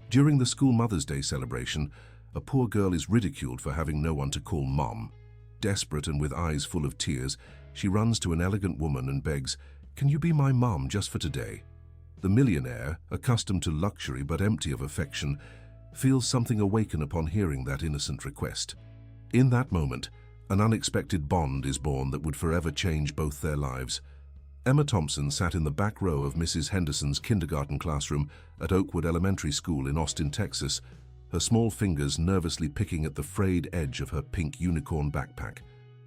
During the school Mother's Day celebration, a poor girl is ridiculed for having no one to call mom. Desperate and with eyes full of tears, she runs to an elegant woman and begs, "Can you be my mom just for today?" The millionaire, accustomed to luxury but empty of affection, feels something awaken upon hearing that innocent request. In that moment, an unexpected bond is born that would forever change both their lives. Emma Thompson sat in the back row of Mrs. Henderson's kindergarten classroom at Oakwood Elementary School in Austin, Texas, her small fingers nervously picking at the frayed edge of her pink unicorn backpack.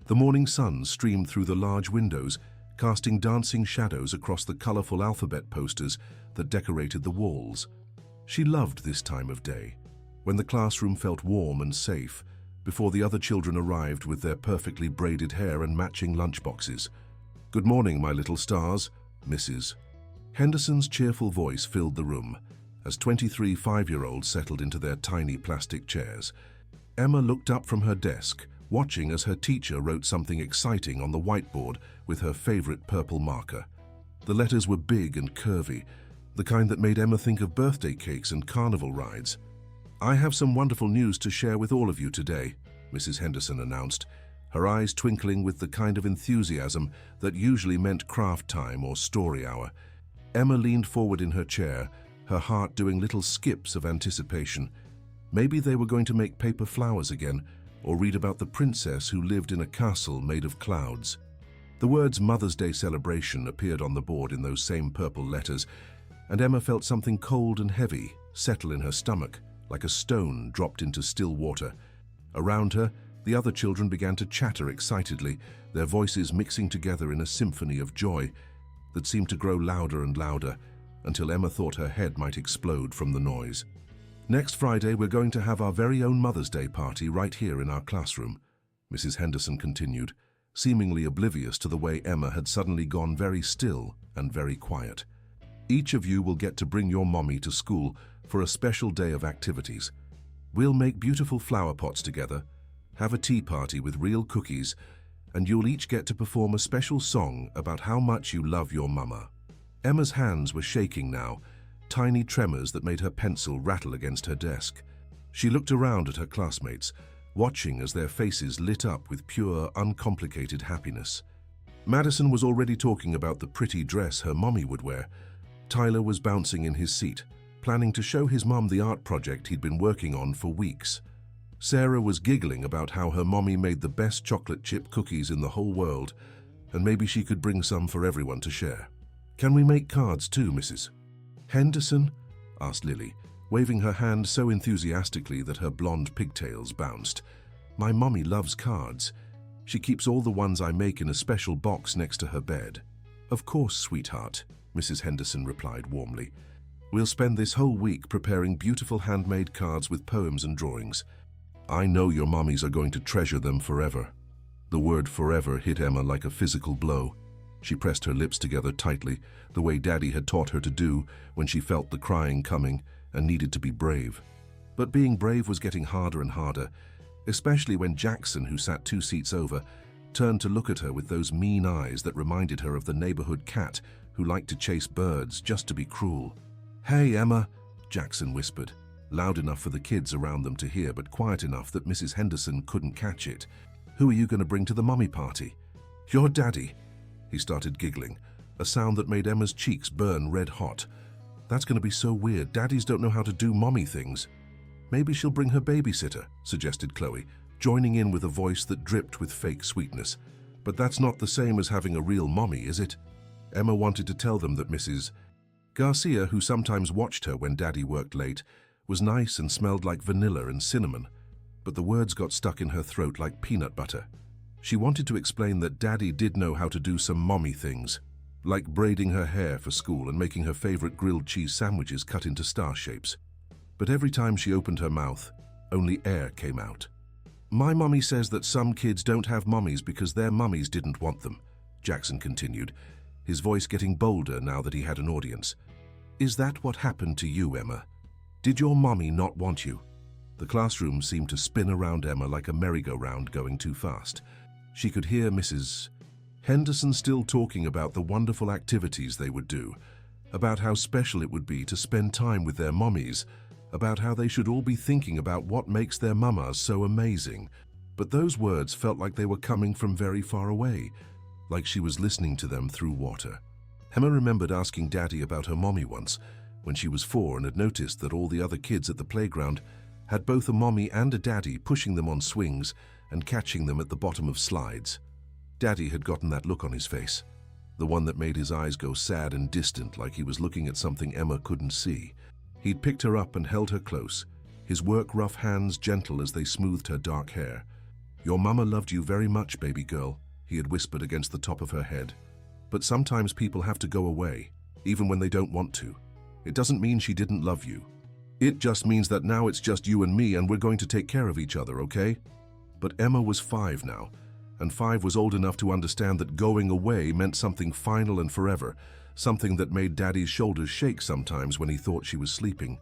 The morning sun streamed through the large windows, casting dancing shadows across the colorful alphabet posters that decorated the walls. She loved this time of day, when the classroom felt warm and safe, before the other children arrived with their perfectly braided hair and matching lunchboxes. "Good morning, my little stars, Mrs." Henderson's cheerful voice filled the room as 23 five-year-olds settled into their tiny plastic chairs. Emma looked up from her desk, watching as her teacher wrote something exciting on the whiteboard with her favorite purple marker. The letters were big and curvy, the kind that made Emma think of birthday cakes and carnival rides. "I have some wonderful news to share with all of you today," Mrs. Henderson announced, her eyes twinkling with the kind of enthusiasm that usually meant craft time or story hour. Emma leaned forward in her chair, her heart doing little skips of anticipation. Maybe they were going to make paper flowers again, or read about the princess who lived in a castle made of clouds. The words Mother's Day celebration appeared on the board in those same purple letters, and Emma felt something cold and heavy settle in her stomach, like a stone dropped into still water. Around her, the other children began to chatter excitedly, their voices mixing together in a symphony of joy that seemed to grow louder and louder until Emma thought her head might explode from the noise. "Next Friday, we're going to have our very own Mother's Day party right here in our classroom," Mrs. Henderson continued, seemingly oblivious to the way Emma had suddenly gone very still and very quiet. "Each of you will get to bring your mommy to school for a special day of activities. We'll make beautiful flower pots together, have a tea party with real cookies, and you'll each get to perform a special song about how much you love your mama." Emma's hands were shaking now, tiny tremors that made her pencil rattle against her desk. She looked around at her classmates, watching as their faces lit up with pure, uncomplicated happiness. Madison was already talking about the pretty dress her mommy would wear. Tyler was bouncing in his seat, planning to show his mom the art project he'd been working on for weeks. Sarah was giggling about how her mommy made the best chocolate chip cookies in the whole world, and maybe she could bring some for everyone to share. "Can we make cards too, Mrs. Henderson?" asked Lily, waving her hand so enthusiastically that her blonde pigtails bounced. "My mommy loves cards. She keeps all the ones I make in a special box next to her bed." "Of course, sweetheart," Mrs. Henderson replied warmly. "We'll spend this whole week preparing beautiful handmade cards with poems and drawings. I know your mommies are going to treasure them forever." The word forever hit Emma like a physical blow. She pressed her lips together tightly, the way Daddy had taught her to do when she felt the crying coming and needed to be brave. But being brave was getting harder and harder, especially when Jackson, who sat 2 seats over, turned to look at her with those mean eyes that reminded her of the neighborhood cat who liked to chase birds just to be cruel. "Hey, Emma," Jackson whispered, loud enough for the kids around them to hear but quiet enough that Mrs. Henderson couldn't catch it. "Who are you going to bring to the mommy party?" "Your daddy." He started giggling, a sound that made Emma's cheeks burn red hot. "That's going to be so weird. Daddies don't know how to do mommy things." "Maybe she'll bring her babysitter," suggested Chloe, joining in with a voice that dripped with fake sweetness. "But that's not the same as having a real mommy, is it?" Emma wanted to tell them that Mrs. Garcia, who sometimes watched her when Daddy worked late, was nice and smelled like vanilla and cinnamon, but the words got stuck in her throat like peanut butter. She wanted to explain that Daddy did know how to do some mommy things, like braiding her hair for school and making her favorite grilled cheese sandwiches cut into star shapes. But every time she opened her mouth, only air came out. "My mommy says that some kids don't have mommies because their mummies didn't want them," Jackson continued, his voice getting bolder now that he had an audience. "Is that what happened to you, Emma? Did your mommy not want you?" The classroom seemed to spin around Emma like a merry-go-round going too fast. She could hear Mrs. Henderson still talking about the wonderful activities they would do, about how special it would be to spend time with their mommies, about how they should all be thinking about what makes their mama so amazing. But those words felt like they were coming from very far away, like she was listening to them through water. Emma remembered asking Daddy about her mommy once, when she was 4 and had noticed that all the other kids at the playground had both a mommy and a daddy pushing them on swings and catching them at the bottom of slides. Daddy had gotten that look on his face, the one that made his eyes go sad and distant like he was looking at something Emma couldn't see. He'd picked her up and held her close, his work-rough hands gentle as they smoothed her dark hair. "Your mama loved you very much, baby girl," he had whispered against the top of her head. "But sometimes people have to go away, even when they don't want to. It doesn't mean she didn't love you. It just means that now it's just you and me and we're going to take care of each other, okay?" But Emma was 5 now, and 5 was old enough to understand that going away meant something final and forever, something that made Daddy's shoulders shake sometimes when he thought she was sleeping.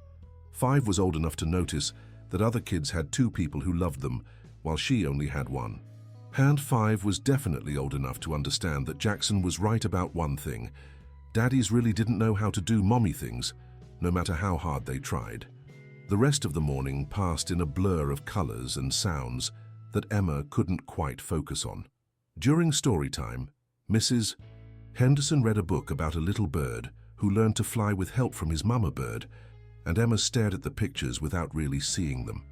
5 was old enough to notice that other kids had 2 people who loved them, while she only had 1. And 5 was definitely old enough to understand that Jackson was right about one thing. Daddies really didn't know how to do mommy things, no matter how hard they tried. The rest of the morning passed in a blur of colors and sounds that Emma couldn't quite focus on. During story time, Mrs. Henderson read a book about a little bird who learned to fly with help from his mama bird, and Emma stared at the pictures without really seeing them.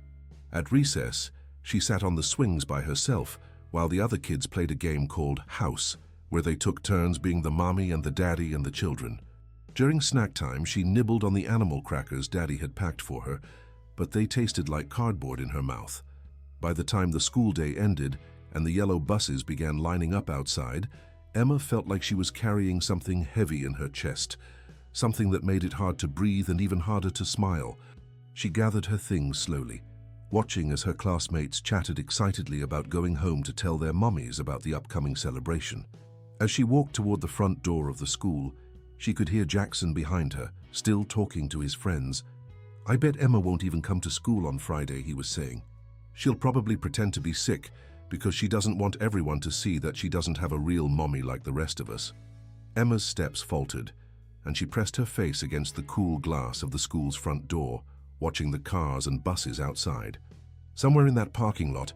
At recess, she sat on the swings by herself while the other kids played a game called House, where they took turns being the mommy and the daddy and the children. During snack time, she nibbled on the animal crackers Daddy had packed for her, but they tasted like cardboard in her mouth. By the time the school day ended and the yellow buses began lining up outside, Emma felt like she was carrying something heavy in her chest, something that made it hard to breathe and even harder to smile. She gathered her things slowly, watching as her classmates chatted excitedly about going home to tell their mommies about the upcoming celebration. As she walked toward the front door of the school, she could hear Jackson behind her, still talking to his friends. "I bet Emma won't even come to school on Friday," he was saying. "She'll probably pretend to be sick because she doesn't want everyone to see that she doesn't have a real mommy like the rest of us." Emma's steps faltered, and she pressed her face against the cool glass of the school's front door, watching the cars and buses outside. Somewhere in that parking lot,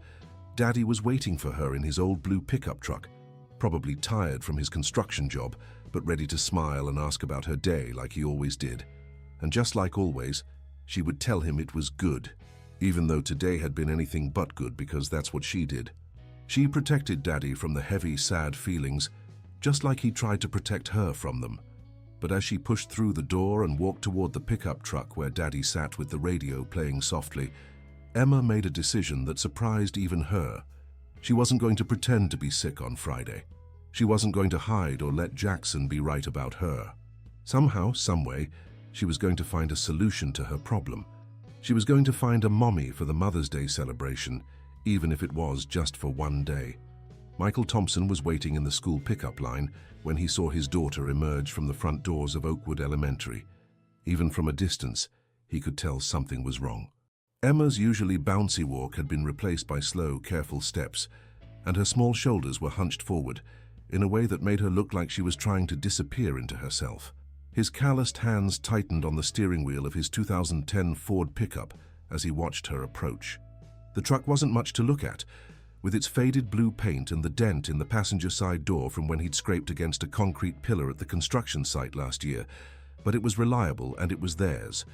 Daddy was waiting for her in his old blue pickup truck, probably tired from his construction job, but ready to smile and ask about her day like he always did. And just like always, she would tell him it was good, even though today had been anything but good because that's what she did. She protected Daddy from the heavy, sad feelings, just like he tried to protect her from them. But as she pushed through the door and walked toward the pickup truck where Daddy sat with the radio playing softly, Emma made a decision that surprised even her. She wasn't going to pretend to be sick on Friday. She wasn't going to hide or let Jackson be right about her. Somehow, someway, she was going to find a solution to her problem. She was going to find a mommy for the Mother's Day celebration, even if it was just for one day. Michael Thompson was waiting in the school pickup line when he saw his daughter emerge from the front doors of Oakwood Elementary. Even from a distance, he could tell something was wrong. Emma's usually bouncy walk had been replaced by slow, careful steps, and her small shoulders were hunched forward in a way that made her look like she was trying to disappear into herself. His calloused hands tightened on the steering wheel of his 2010 Ford pickup as he watched her approach. The truck wasn't much to look at, with its faded blue paint and the dent in the passenger side door from when he'd scraped against a concrete pillar at the construction site last year, but it was reliable and it was theirs.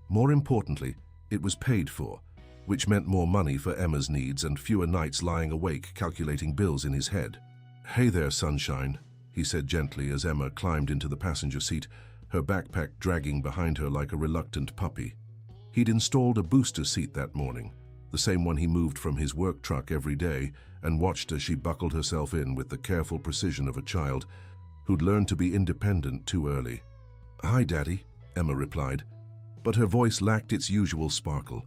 More importantly, it was paid for, which meant more money for Emma's needs and fewer nights lying awake calculating bills in his head. "Hey there, sunshine," he said gently as Emma climbed into the passenger seat, her backpack dragging behind her like a reluctant puppy. He'd installed a booster seat that morning, the same one he moved from his work truck every day, and watched as she buckled herself in with the careful precision of a child who'd learned to be independent too early. "Hi, Daddy," Emma replied, but her voice lacked its usual sparkle.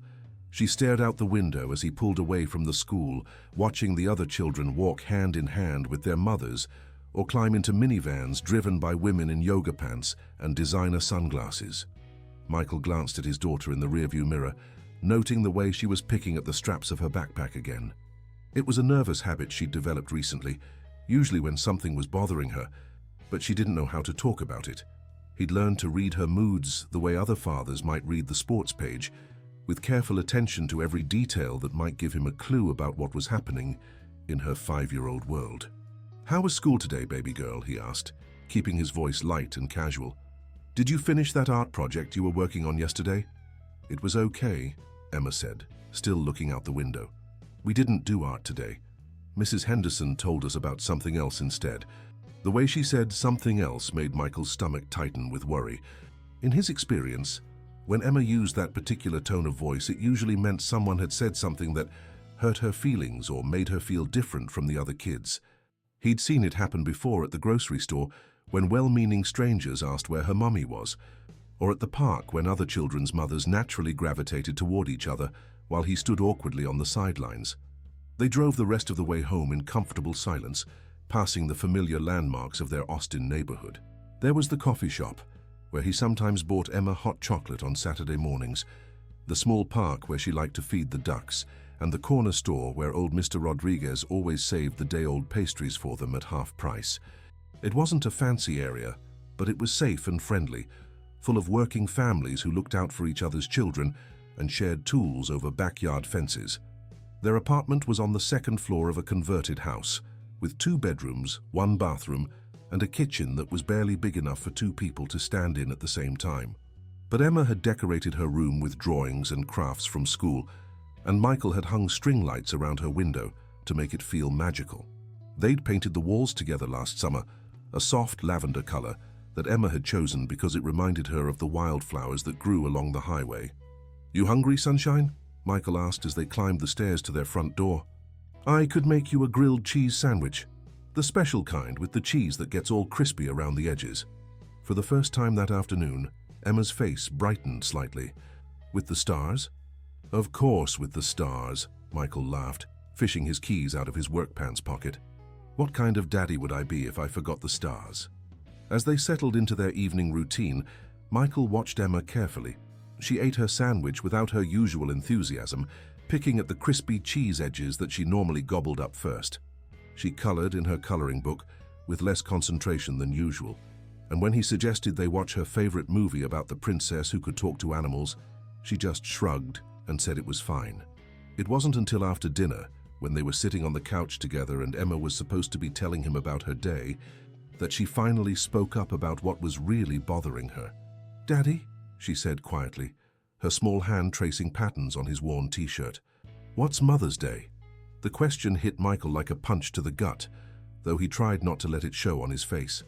She stared out the window as he pulled away from the school, watching the other children walk hand in hand with their mothers or climb into minivans driven by women in yoga pants and designer sunglasses. Michael glanced at his daughter in the rearview mirror, noting the way she was picking at the straps of her backpack again. It was a nervous habit she'd developed recently, usually when something was bothering her, but she didn't know how to talk about it. He'd learned to read her moods the way other fathers might read the sports page, with careful attention to every detail that might give him a clue about what was happening in her 5-year-old world. "How was school today, baby girl?" he asked, keeping his voice light and casual. "Did you finish that art project you were working on yesterday?" "It was okay," Emma said, still looking out the window. "We didn't do art today. Mrs. Henderson told us about something else instead." The way she said something else made Michael's stomach tighten with worry. In his experience, when Emma used that particular tone of voice, it usually meant someone had said something that hurt her feelings or made her feel different from the other kids. He'd seen it happen before at the grocery store when well-meaning strangers asked where her mummy was, or at the park when other children's mothers naturally gravitated toward each other while he stood awkwardly on the sidelines. They drove the rest of the way home in comfortable silence, passing the familiar landmarks of their Austin neighborhood. There was the coffee shop, where he sometimes bought Emma hot chocolate on Saturday mornings, the small park where she liked to feed the ducks, and the corner store where old Mr. Rodriguez always saved the day-old pastries for them at half price. It wasn't a fancy area, but it was safe and friendly, full of working families who looked out for each other's children and shared tools over backyard fences. Their apartment was on the second floor of a converted house, with 2 bedrooms, 1 bathroom, and a kitchen that was barely big enough for 2 people to stand in at the same time. But Emma had decorated her room with drawings and crafts from school, and Michael had hung string lights around her window to make it feel magical. They'd painted the walls together last summer, a soft lavender color that Emma had chosen because it reminded her of the wildflowers that grew along the highway. "You hungry, sunshine?" Michael asked as they climbed the stairs to their front door. "I could make you a grilled cheese sandwich, the special kind with the cheese that gets all crispy around the edges." For the first time that afternoon, Emma's face brightened slightly. "With the stars?" "Of course with the stars," Michael laughed, fishing his keys out of his work pants pocket. "What kind of daddy would I be if I forgot the stars?" As they settled into their evening routine, Michael watched Emma carefully. She ate her sandwich without her usual enthusiasm, picking at the crispy cheese edges that she normally gobbled up first. She colored in her coloring book with less concentration than usual, and when he suggested they watch her favorite movie about the princess who could talk to animals, she just shrugged and said it was fine. It wasn't until after dinner, when they were sitting on the couch together and Emma was supposed to be telling him about her day, that she finally spoke up about what was really bothering her. "Daddy," she said quietly, her small hand tracing patterns on his worn t-shirt. "What's Mother's Day?" The question hit Michael like a punch to the gut, though he tried not to let it show on his face.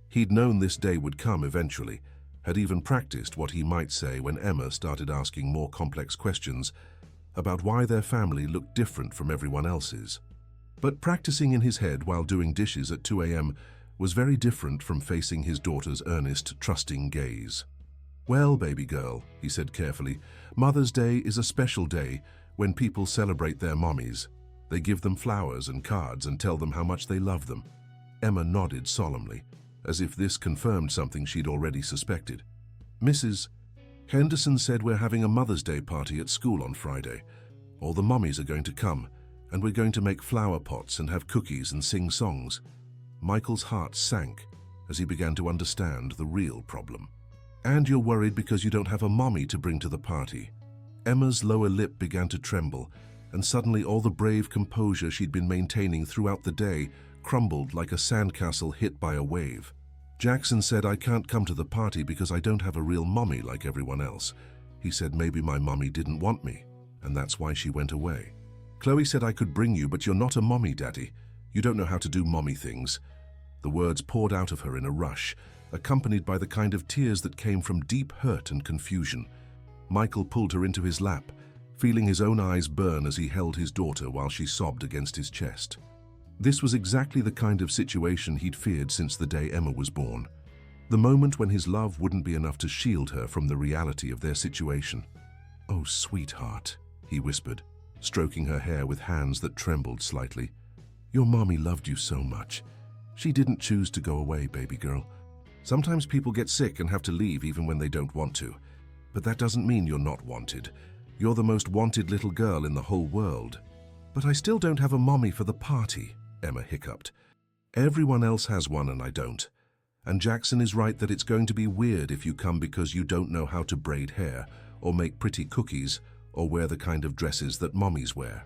He'd known this day would come eventually, had even practiced what he might say when Emma started asking more complex questions about why their family looked different from everyone else's. But practicing in his head while doing dishes at 2 a.m. was very different from facing his daughter's earnest, trusting gaze. "Well, baby girl," he said carefully, "Mother's Day is a special day when people celebrate their mommies. They give them flowers and cards and tell them how much they love them." Emma nodded solemnly, as if this confirmed something she'd already suspected. "Mrs. Henderson said we're having a Mother's Day party at school on Friday. All the mommies are going to come, and we're going to make flower pots and have cookies and sing songs." Michael's heart sank as he began to understand the real problem. "And you're worried because you don't have a mommy to bring to the party." Emma's lower lip began to tremble, and suddenly all the brave composure she'd been maintaining throughout the day crumbled like a sandcastle hit by a wave. "Jackson said I can't come to the party because I don't have a real mommy like everyone else. He said maybe my mommy didn't want me, and that's why she went away. Chloe said I could bring you, but you're not a mommy, Daddy. You don't know how to do mommy things." The words poured out of her in a rush, accompanied by the kind of tears that came from deep hurt and confusion. Michael pulled her into his lap, feeling his own eyes burn as he held his daughter while she sobbed against his chest. This was exactly the kind of situation he'd feared since the day Emma was born. The moment when his love wouldn't be enough to shield her from the reality of their situation. "Oh, sweetheart," he whispered, stroking her hair with hands that trembled slightly. "Your mommy loved you so much. She didn't choose to go away, baby girl. Sometimes people get sick and have to leave even when they don't want to. But that doesn't mean you're not wanted. You're the most wanted little girl in the whole world." "But I still don't have a mommy for the party," Emma hiccuped. "Everyone else has one and I don't. And Jackson is right that it's going to be weird if you come because you don't know how to braid hair, or make pretty cookies, or wear the kind of dresses that mommies wear.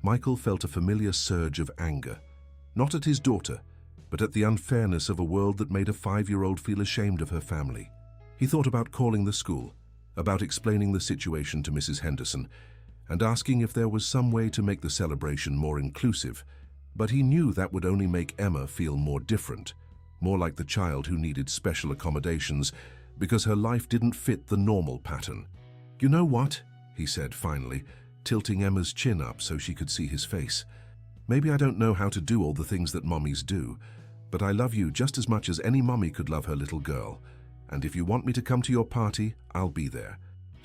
Michael felt a familiar surge of anger, not at his daughter, but at the unfairness of a world that made a 5-year-old feel ashamed of her family. He thought about calling the school, about explaining the situation to Mrs. Henderson, and asking if there was some way to make the celebration more inclusive, but he knew that would only make Emma feel more different, more like the child who needed special accommodations because her life didn't fit the normal pattern. "You know what?" he said finally, tilting Emma's chin up so she could see his face. "Maybe I don't know how to do all the things that mommies do, but I love you just as much as any mommy could love her little girl. And if you want me to come to your party, I'll be there.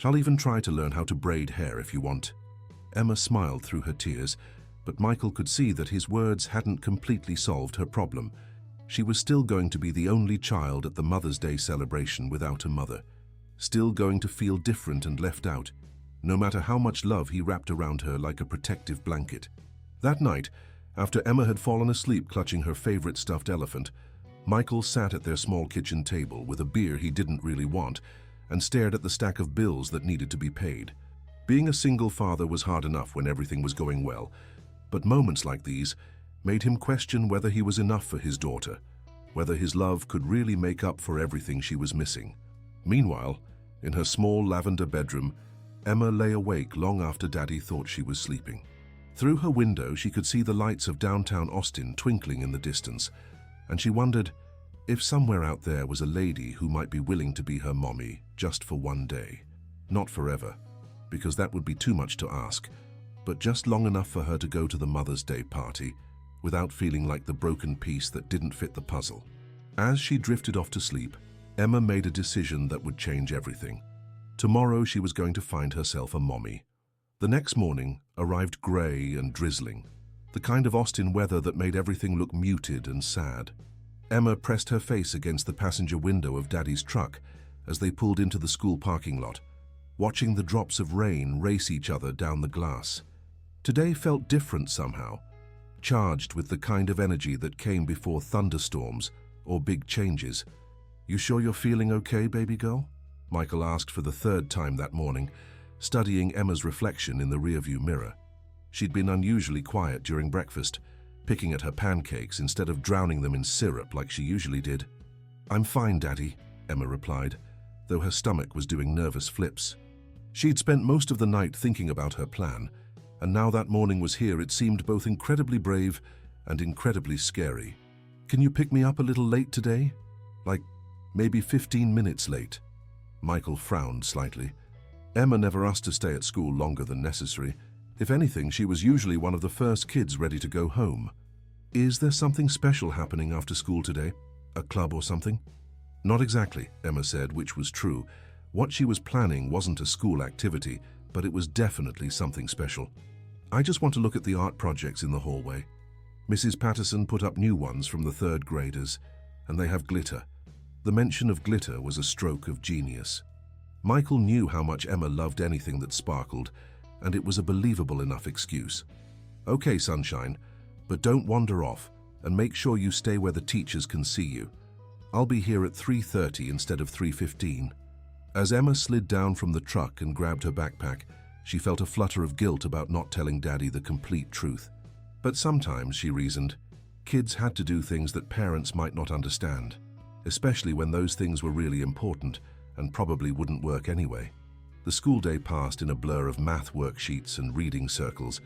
I'll even try to learn how to braid hair if you want." Emma smiled through her tears, but Michael could see that his words hadn't completely solved her problem. She was still going to be the only child at the Mother's Day celebration without a mother, still going to feel different and left out, no matter how much love he wrapped around her like a protective blanket. That night, after Emma had fallen asleep clutching her favorite stuffed elephant, Michael sat at their small kitchen table with a beer he didn't really want and stared at the stack of bills that needed to be paid. Being a single father was hard enough when everything was going well, but moments like these made him question whether he was enough for his daughter, whether his love could really make up for everything she was missing. Meanwhile, in her small lavender bedroom, Emma lay awake long after Daddy thought she was sleeping. Through her window, she could see the lights of downtown Austin twinkling in the distance, and she wondered if somewhere out there was a lady who might be willing to be her mommy just for one day. Not forever, because that would be too much to ask, but just long enough for her to go to the Mother's Day party without feeling like the broken piece that didn't fit the puzzle. As she drifted off to sleep, Emma made a decision that would change everything. Tomorrow she was going to find herself a mommy. The next morning arrived grey and drizzling, the kind of Austin weather that made everything look muted and sad. Emma pressed her face against the passenger window of Daddy's truck as they pulled into the school parking lot, watching the drops of rain race each other down the glass. Today felt different somehow, charged with the kind of energy that came before thunderstorms or big changes. "You sure you're feeling okay, baby girl?" Michael asked for the third time that morning, studying Emma's reflection in the rearview mirror. She'd been unusually quiet during breakfast, picking at her pancakes instead of drowning them in syrup like she usually did. "I'm fine, Daddy," Emma replied, though her stomach was doing nervous flips. She'd spent most of the night thinking about her plan, and now that morning was here, it seemed both incredibly brave and incredibly scary. "Can you pick me up a little late today? Like, maybe 15 minutes late?" Michael frowned slightly. Emma never asked to stay at school longer than necessary. If anything, she was usually one of the first kids ready to go home. "Is there something special happening after school today? A club or something?" "Not exactly," Emma said, which was true. What she was planning wasn't a school activity, but it was definitely something special. "I just want to look at the art projects in the hallway. Mrs. Patterson put up new ones from the third graders, and they have glitter." The mention of glitter was a stroke of genius. Michael knew how much Emma loved anything that sparkled, and it was a believable enough excuse. "Okay, sunshine, but don't wander off, and make sure you stay where the teachers can see you. I'll be here at 3:30 instead of 3:15. As Emma slid down from the truck and grabbed her backpack, she felt a flutter of guilt about not telling Daddy the complete truth. But sometimes, she reasoned, kids had to do things that parents might not understand, especially when those things were really important and probably wouldn't work anyway. The school day passed in a blur of math worksheets and reading circles,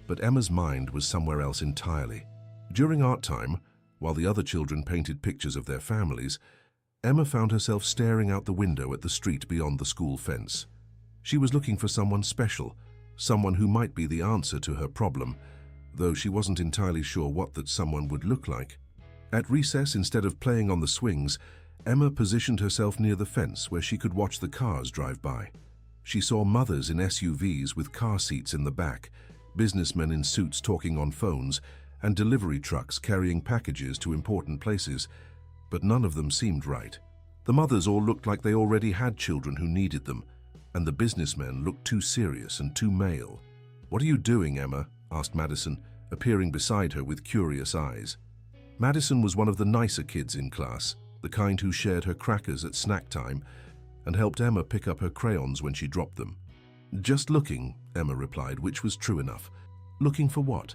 but Emma's mind was somewhere else entirely. During art time, while the other children painted pictures of their families, Emma found herself staring out the window at the street beyond the school fence. She was looking for someone special, someone who might be the answer to her problem, though she wasn't entirely sure what that someone would look like. At recess, instead of playing on the swings, Emma positioned herself near the fence where she could watch the cars drive by. She saw mothers in SUVs with car seats in the back, businessmen in suits talking on phones, and delivery trucks carrying packages to important places, but none of them seemed right. The mothers all looked like they already had children who needed them, and the businessmen looked too serious and too male. "What are you doing, Emma?" asked Madison, appearing beside her with curious eyes. Madison was one of the nicer kids in class, the kind who shared her crackers at snack time and helped Emma pick up her crayons when she dropped them. Just looking, Emma replied, which was true enough. Looking for what?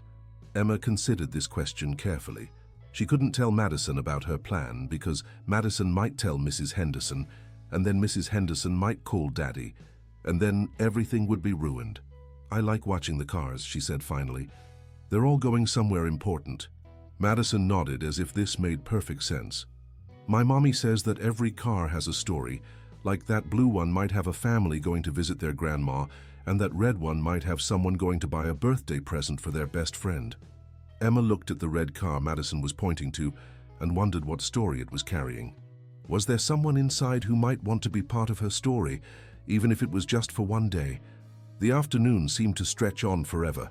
Emma considered this question carefully. She couldn't tell Madison about her plan because Madison might tell Mrs. Henderson, and then Mrs. Henderson might call Daddy, and then everything would be ruined. I like watching the cars, she said finally. They're all going somewhere important. Madison nodded as if this made perfect sense. My mommy says that every car has a story, like that blue one might have a family going to visit their grandma, and that red one might have someone going to buy a birthday present for their best friend. Emma looked at the red car Madison was pointing to and wondered what story it was carrying. Was there someone inside who might want to be part of her story, even if it was just for one day? The afternoon seemed to stretch on forever,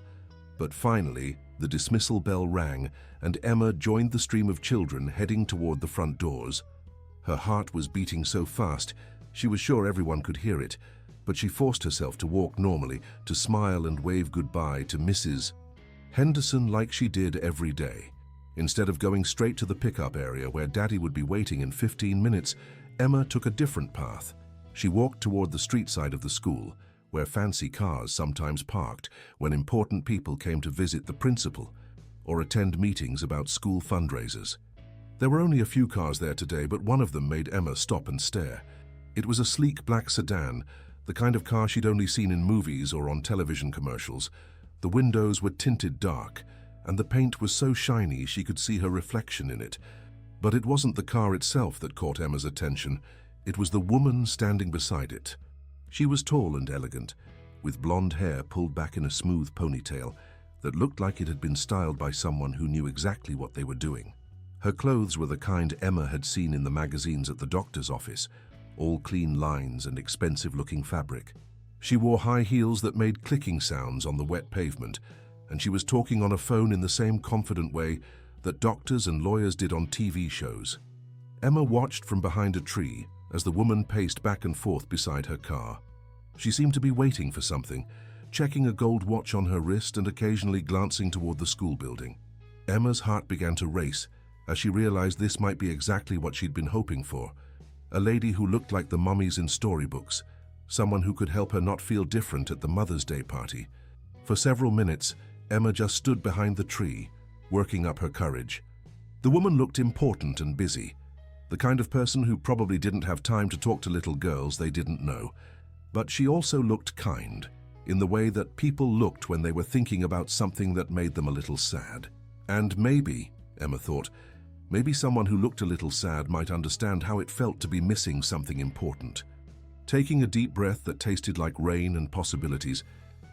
but finally the dismissal bell rang and Emma joined the stream of children heading toward the front doors. Her heart was beating so fast she was sure everyone could hear it, but she forced herself to walk normally, to smile and wave goodbye to Mrs. Henderson like she did every day. Instead of going straight to the pickup area where Daddy would be waiting in 15 minutes, Emma took a different path. She walked toward the street side of the school, where fancy cars sometimes parked when important people came to visit the principal or attend meetings about school fundraisers. There were only a few cars there today, but one of them made Emma stop and stare. It was a sleek black sedan, the kind of car she'd only seen in movies or on television commercials. The windows were tinted dark, and the paint was so shiny she could see her reflection in it. But it wasn't the car itself that caught Emma's attention. It was the woman standing beside it. She was tall and elegant, with blonde hair pulled back in a smooth ponytail that looked like it had been styled by someone who knew exactly what they were doing. Her clothes were the kind Emma had seen in the magazines at the doctor's office, all clean lines and expensive-looking fabric. She wore high heels that made clicking sounds on the wet pavement, and she was talking on a phone in the same confident way that doctors and lawyers did on TV shows. Emma watched from behind a tree as the woman paced back and forth beside her car. She seemed to be waiting for something, checking a gold watch on her wrist and occasionally glancing toward the school building. Emma's heart began to race as she realized this might be exactly what she'd been hoping for. A lady who looked like the mummies in storybooks, someone who could help her not feel different at the Mother's Day party. For several minutes, Emma just stood behind the tree, working up her courage. The woman looked important and busy, the kind of person who probably didn't have time to talk to little girls they didn't know. But she also looked kind, in the way that people looked when they were thinking about something that made them a little sad. And maybe, Emma thought, maybe someone who looked a little sad might understand how it felt to be missing something important. Taking a deep breath that tasted like rain and possibilities,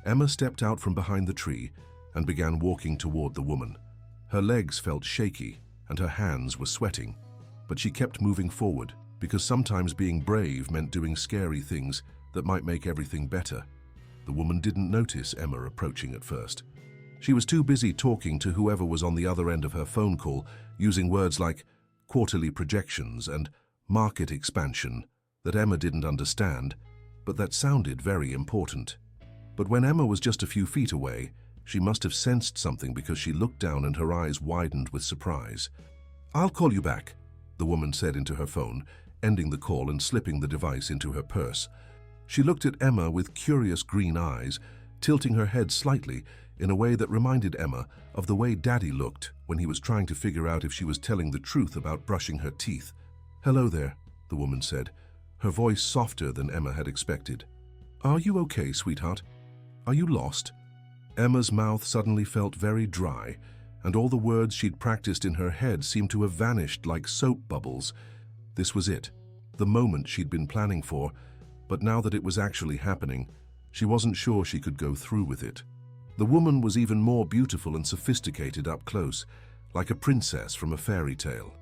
Emma stepped out from behind the tree and began walking toward the woman. Her legs felt shaky and her hands were sweating, but she kept moving forward because sometimes being brave meant doing scary things that might make everything better. The woman didn't notice Emma approaching at first. She was too busy talking to whoever was on the other end of her phone call, using words like quarterly projections and market expansion that Emma didn't understand, but that sounded very important. But when Emma was just a few feet away, she must have sensed something because she looked down and her eyes widened with surprise. "I'll call you back," the woman said into her phone, ending the call and slipping the device into her purse. She looked at Emma with curious green eyes, tilting her head slightly in a way that reminded Emma of the way Daddy looked when he was trying to figure out if she was telling the truth about brushing her teeth. "Hello there," the woman said, her voice softer than Emma had expected. "Are you okay, sweetheart? Are you lost?" Emma's mouth suddenly felt very dry, and all the words she'd practiced in her head seemed to have vanished like soap bubbles. This was it, the moment she'd been planning for, but now that it was actually happening, she wasn't sure she could go through with it. The woman was even more beautiful and sophisticated up close, like a princess from a fairy tale,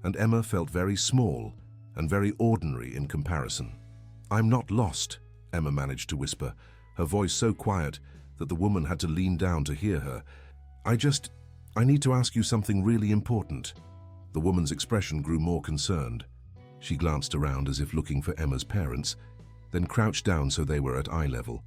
and Emma felt very small and very ordinary in comparison. "I'm not lost," Emma managed to whisper, her voice so quiet that the woman had to lean down to hear her. I need to ask you something really important." The woman's expression grew more concerned. She glanced around as if looking for Emma's parents, then crouched down so they were at eye level.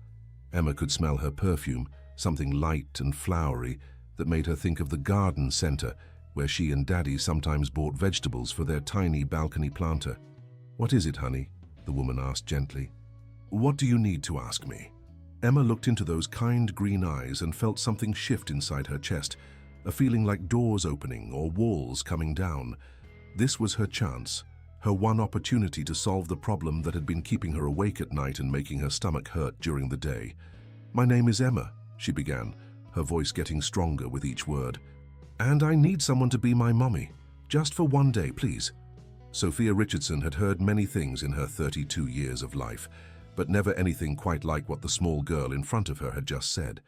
Emma could smell her perfume, something light and flowery that made her think of the garden center where she and Daddy sometimes bought vegetables for their tiny balcony planter. "What is it, honey?" the woman asked gently. "What do you need to ask me?" Emma looked into those kind green eyes and felt something shift inside her chest, a feeling like doors opening or walls coming down. This was her chance, her one opportunity to solve the problem that had been keeping her awake at night and making her stomach hurt during the day. "My name is Emma," she began, her voice getting stronger with each word. "And I need someone to be my mommy. Just for one day, please." Sophia Richardson had heard many things in her 32 years of life, but never anything quite like what the small girl in front of her had just said.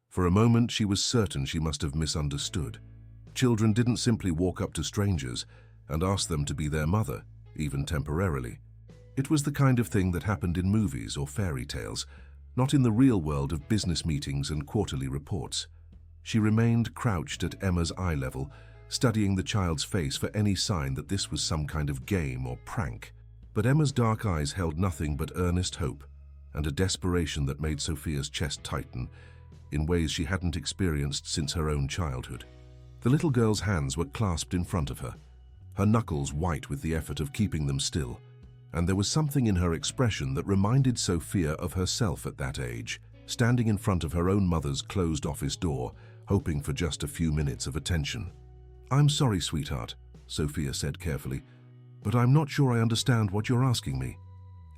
For a moment, she was certain she must have misunderstood. Children didn't simply walk up to strangers and ask them to be their mother, even temporarily. It was the kind of thing that happened in movies or fairy tales, not in the real world of business meetings and quarterly reports. She remained crouched at Emma's eye level, studying the child's face for any sign that this was some kind of game or prank. But Emma's dark eyes held nothing but earnest hope and a desperation that made Sophia's chest tighten in ways she hadn't experienced since her own childhood. The little girl's hands were clasped in front of her, her knuckles white with the effort of keeping them still, and there was something in her expression that reminded Sophia of herself at that age, standing in front of her own mother's closed office door, hoping for just a few minutes of attention. "I'm sorry, sweetheart," Sophia said carefully, "but I'm not sure I understand what you're asking me."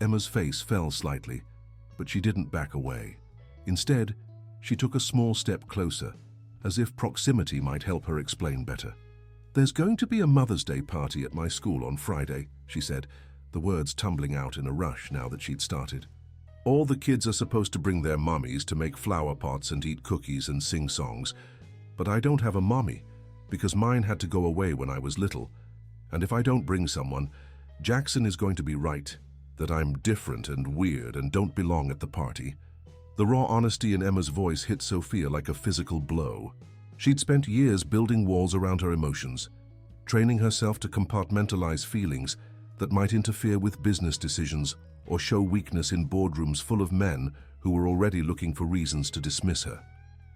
Emma's face fell slightly, but she didn't back away. Instead, she took a small step closer, as if proximity might help her explain better. "There's going to be a Mother's Day party at my school on Friday," she said, the words tumbling out in a rush now that she'd started. "All the kids are supposed to bring their mommies to make flower pots and eat cookies and sing songs, but I don't have a mommy, because mine had to go away when I was little, and if I don't bring someone, Jackson is going to be right, that I'm different and weird and don't belong at the party." The raw honesty in Emma's voice hit Sophia like a physical blow. She'd spent years building walls around her emotions, training herself to compartmentalize feelings that might interfere with business decisions or show weakness in boardrooms full of men who were already looking for reasons to dismiss her.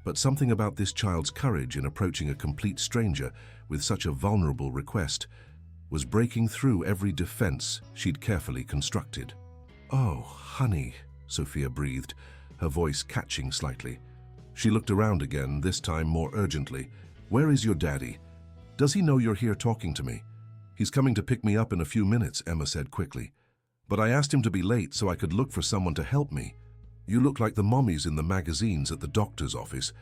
But something about this child's courage in approaching a complete stranger with such a vulnerable request was breaking through every defense she'd carefully constructed. "Oh, honey," Sophia breathed, her voice catching slightly. She looked around again, this time more urgently. "Where is your daddy? Does he know you're here talking to me?" "He's coming to pick me up in a few minutes," Emma said quickly. "But I asked him to be late so I could look for someone to help me. You look like the mommies in the magazines at the doctor's office,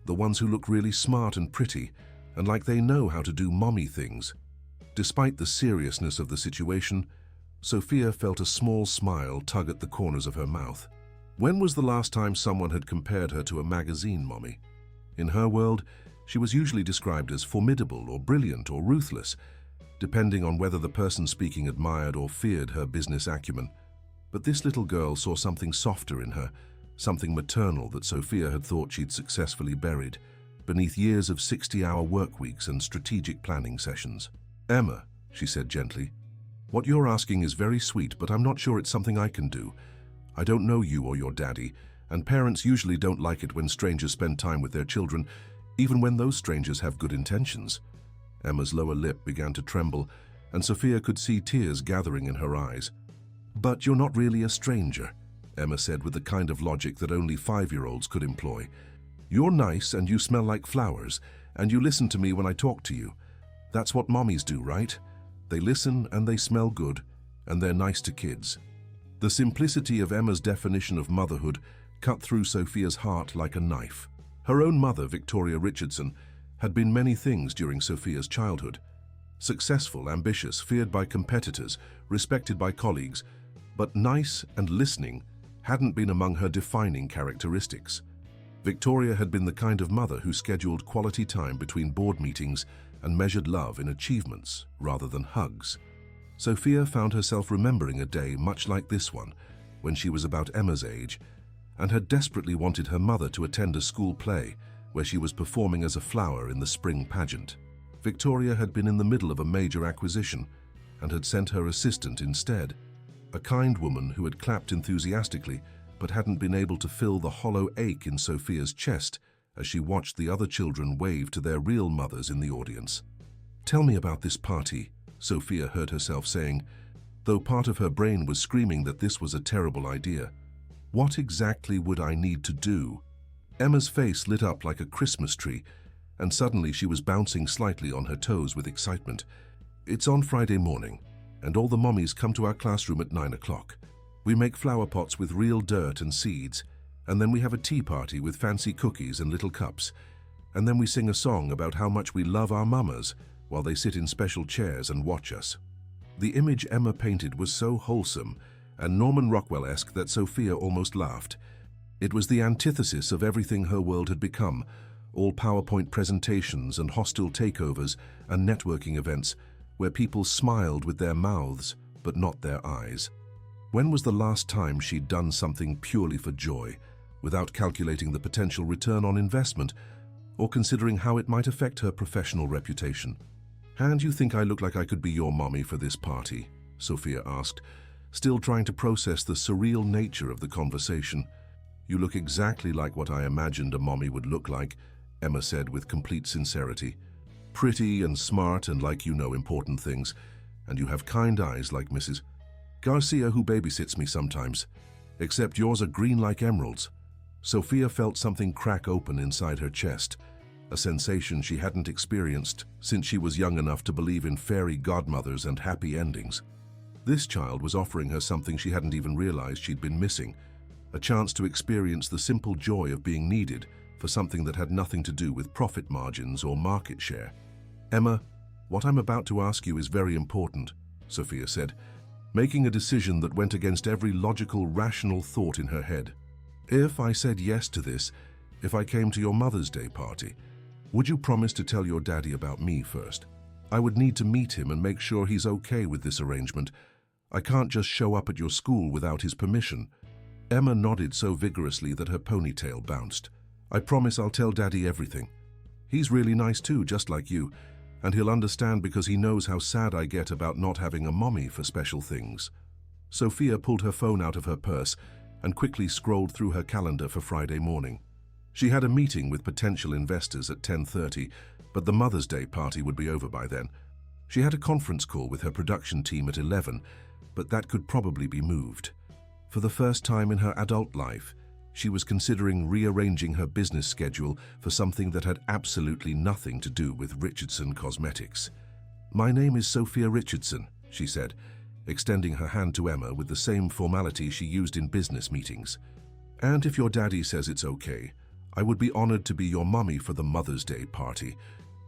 the ones who look really smart and pretty, and like they know how to do mommy things." Despite the seriousness of the situation, Sophia felt a small smile tug at the corners of her mouth. When was the last time someone had compared her to a magazine mommy? In her world, she was usually described as formidable or brilliant or ruthless, depending on whether the person speaking admired or feared her business acumen. But this little girl saw something softer in her, something maternal that Sophia had thought she'd successfully buried beneath years of 60-hour work weeks and strategic planning sessions. "Emma," she said gently, "what you're asking is very sweet, but I'm not sure it's something I can do. I don't know you or your daddy, and parents usually don't like it when strangers spend time with their children, even when those strangers have good intentions." Emma's lower lip began to tremble, and Sophia could see tears gathering in her eyes. "But you're not really a stranger," Emma said with the kind of logic that only 5-year-olds could employ. "You're nice and you smell like flowers, and you listen to me when I talk to you. That's what mommies do, right? They listen and they smell good, and they're nice to kids." The simplicity of Emma's definition of motherhood cut through Sophia's heart like a knife. Her own mother, Victoria Richardson, had been many things during Sophia's childhood. Successful, ambitious, feared by competitors, respected by colleagues, but nice and listening hadn't been among her defining characteristics. Victoria had been the kind of mother who scheduled quality time between board meetings and measured love in achievements rather than hugs. Sophia found herself remembering a day much like this one, when she was about Emma's age, and had desperately wanted her mother to attend a school play where she was performing as a flower in the spring pageant. Victoria had been in the middle of a major acquisition and had sent her assistant instead, a kind woman who had clapped enthusiastically but hadn't been able to fill the hollow ache in Sophia's chest as she watched the other children wave to their real mothers in the audience. "Tell me about this party," Sophia heard herself saying, though part of her brain was screaming that this was a terrible idea. What exactly would I need to do? Emma's face lit up like a Christmas tree, and suddenly she was bouncing slightly on her toes with excitement. It's on Friday morning, and all the mommies come to our classroom at 9 o'clock. We make flower pots with real dirt and seeds, and then we have a tea party with fancy cookies and little cups, and then we sing a song about how much we love our mamas while they sit in special chairs and watch us. The image Emma painted was so wholesome and Norman Rockwell-esque that Sophia almost laughed. It was the antithesis of everything her world had become, all PowerPoint presentations and hostile takeovers and networking events where people smiled with their mouths but not their eyes. When was the last time she'd done something purely for joy, without calculating the potential return on investment or considering how it might affect her professional reputation? "And you think I look like I could be your mommy for this party?" Sophia asked, still trying to process the surreal nature of the conversation. "You look exactly like what I imagined a mommy would look like," Emma said with complete sincerity. "Pretty and smart and like you know important things, and you have kind eyes like Mrs. Garcia, who babysits me sometimes, except yours are green like emeralds." Sophia felt something crack open inside her chest, a sensation she hadn't experienced since she was young enough to believe in fairy godmothers and happy endings. This child was offering her something she hadn't even realized she'd been missing, a chance to experience the simple joy of being needed for something that had nothing to do with profit margins or market share. "Emma, what I'm about to ask you is very important," Sophia said, making a decision that went against every logical, rational thought in her head. "If I said yes to this, if I came to your Mother's Day party, would you promise to tell your daddy about me first? I would need to meet him and make sure he's okay with this arrangement. I can't just show up at your school without his permission." Emma nodded so vigorously that her ponytail bounced. "I promise I'll tell Daddy everything. He's really nice too, just like you, and he'll understand because he knows how sad I get about not having a mommy for special things." Sophia pulled her phone out of her purse and quickly scrolled through her calendar for Friday morning. She had a meeting with potential investors at 10:30, but the Mother's Day party would be over by then. She had a conference call with her production team at 11, but that could probably be moved. For the first time in her adult life, she was considering rearranging her business schedule for something that had absolutely nothing to do with Richardson Cosmetics. "My name is Sophia Richardson," she said, extending her hand to Emma with the same formality she used in business meetings. "And if your daddy says it's okay, I would be honored to be your mommy for the Mother's Day party."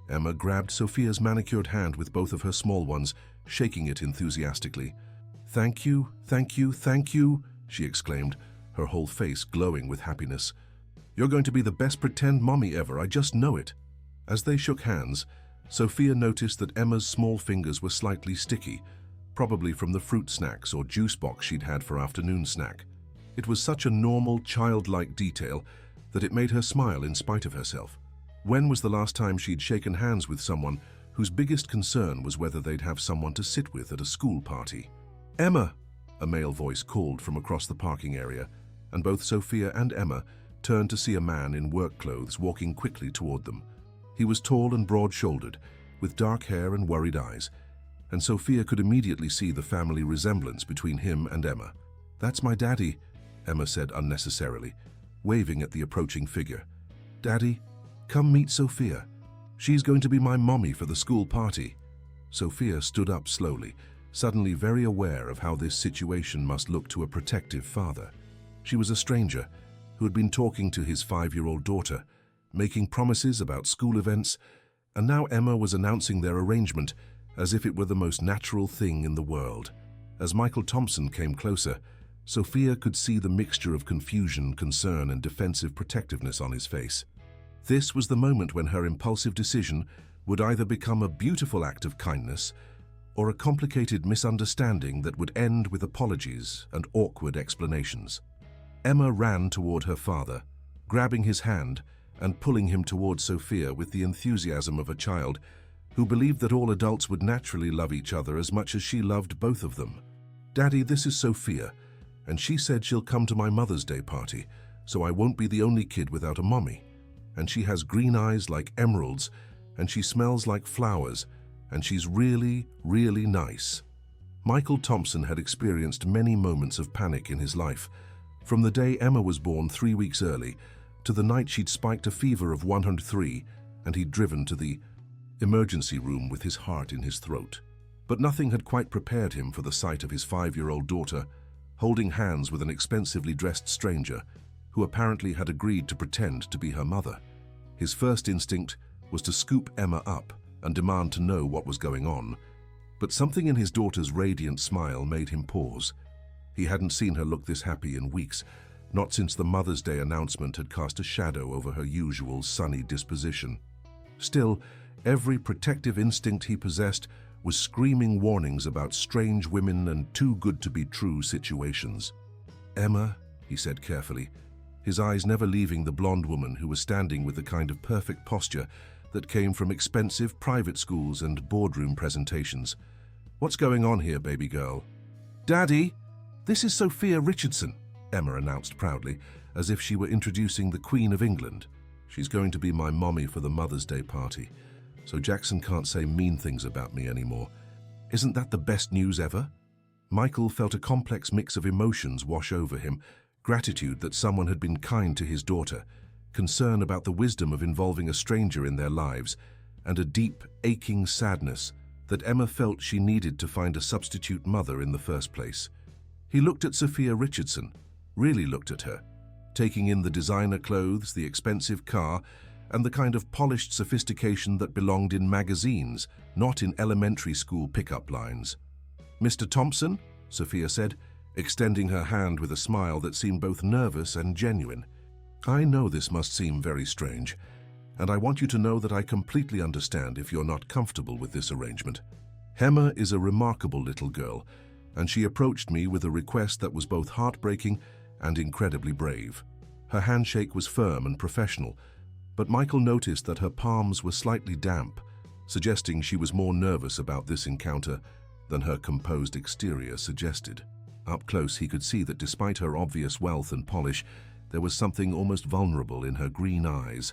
Emma grabbed Sophia's manicured hand with both of her small ones, shaking it enthusiastically. "Thank you, thank you, thank you," she exclaimed, her whole face glowing with happiness. "You're going to be the best pretend mommy ever, I just know it." As they shook hands, Sophia noticed that Emma's small fingers were slightly sticky, probably from the fruit snacks or juice box she'd had for afternoon snack. It was such a normal, childlike detail that it made her smile in spite of herself. When was the last time she'd shaken hands with someone whose biggest concern was whether they'd have someone to sit with at a school party? "Emma!" a male voice called from across the parking area, and both Sophia and Emma turned to see a man in work clothes walking quickly toward them. He was tall and broad-shouldered, with dark hair and worried eyes, and Sophia could immediately see the family resemblance between him and Emma. "That's my daddy," Emma said unnecessarily, waving at the approaching figure. "Daddy, come meet Sophia. She's going to be my mommy for the school party." Sophia stood up slowly, suddenly very aware of how this situation must look to a protective father. She was a stranger who had been talking to his 5-year-old daughter, making promises about school events, and now Emma was announcing their arrangement as if it were the most natural thing in the world. As Michael Thompson came closer, Sophia could see the mixture of confusion, concern, and defensive protectiveness on his face. This was the moment when her impulsive decision would either become a beautiful act of kindness or a complicated misunderstanding that would end with apologies and awkward explanations. Emma ran toward her father, grabbing his hand and pulling him toward Sophia with the enthusiasm of a child who believed that all adults would naturally love each other as much as she loved both of them. "Daddy, this is Sophia, and she said she'll come to my Mother's Day party, so I won't be the only kid without a mommy. And she has green eyes like emeralds, and she smells like flowers, and she's really, really nice." Michael Thompson had experienced many moments of panic in his life, From the day Emma was born 3 weeks early to the night she'd spiked a fever of 103 and he'd driven to the emergency room with his heart in his throat. But nothing had quite prepared him for the sight of his 5-year-old daughter holding hands with an expensively dressed stranger who apparently had agreed to pretend to be her mother. His first instinct was to scoop Emma up and demand to know what was going on, but something in his daughter's radiant smile made him pause. He hadn't seen her look this happy in weeks, not since the Mother's Day announcement had cast a shadow over her usual sunny disposition. Still, every protective instinct he possessed was screaming warnings about strange women and too-good-to-be-true situations. "Emma," he said carefully, his eyes never leaving the blonde woman who was standing with the kind of perfect posture that came from expensive private schools and boardroom presentations. "What's going on here, baby girl?" "Daddy, this is Sophia Richardson," Emma announced proudly, as if she were introducing the Queen of England. "She's going to be my mommy for the Mother's Day party, so Jackson can't say mean things about me anymore. Isn't that the best news ever?" Michael felt a complex mix of emotions wash over him: gratitude that someone had been kind to his daughter, concern about the wisdom of involving a stranger in their lives, and a deep, aching sadness that Emma felt she needed to find a substitute mother in the first place. He looked at Sophia Richardson, really looked at her, taking in the designer clothes, the expensive car, and the kind of polished sophistication that belonged in magazines, not in elementary school pickup lines. "Mr. Thompson," Sophia said, extending her hand with a smile that seemed both nervous and genuine. "I know this must seem very strange, and I want you to know that I completely understand if you're not comfortable with this arrangement. Emma is a remarkable little girl, and she approached me with a request that was both heartbreaking and incredibly brave." Her handshake was firm and professional, but Michael noticed that her palms were slightly damp, suggesting she was more nervous about this encounter than her composed exterior suggested. Up close, he could see that despite her obvious wealth and polish, there was something almost vulnerable in her green eyes,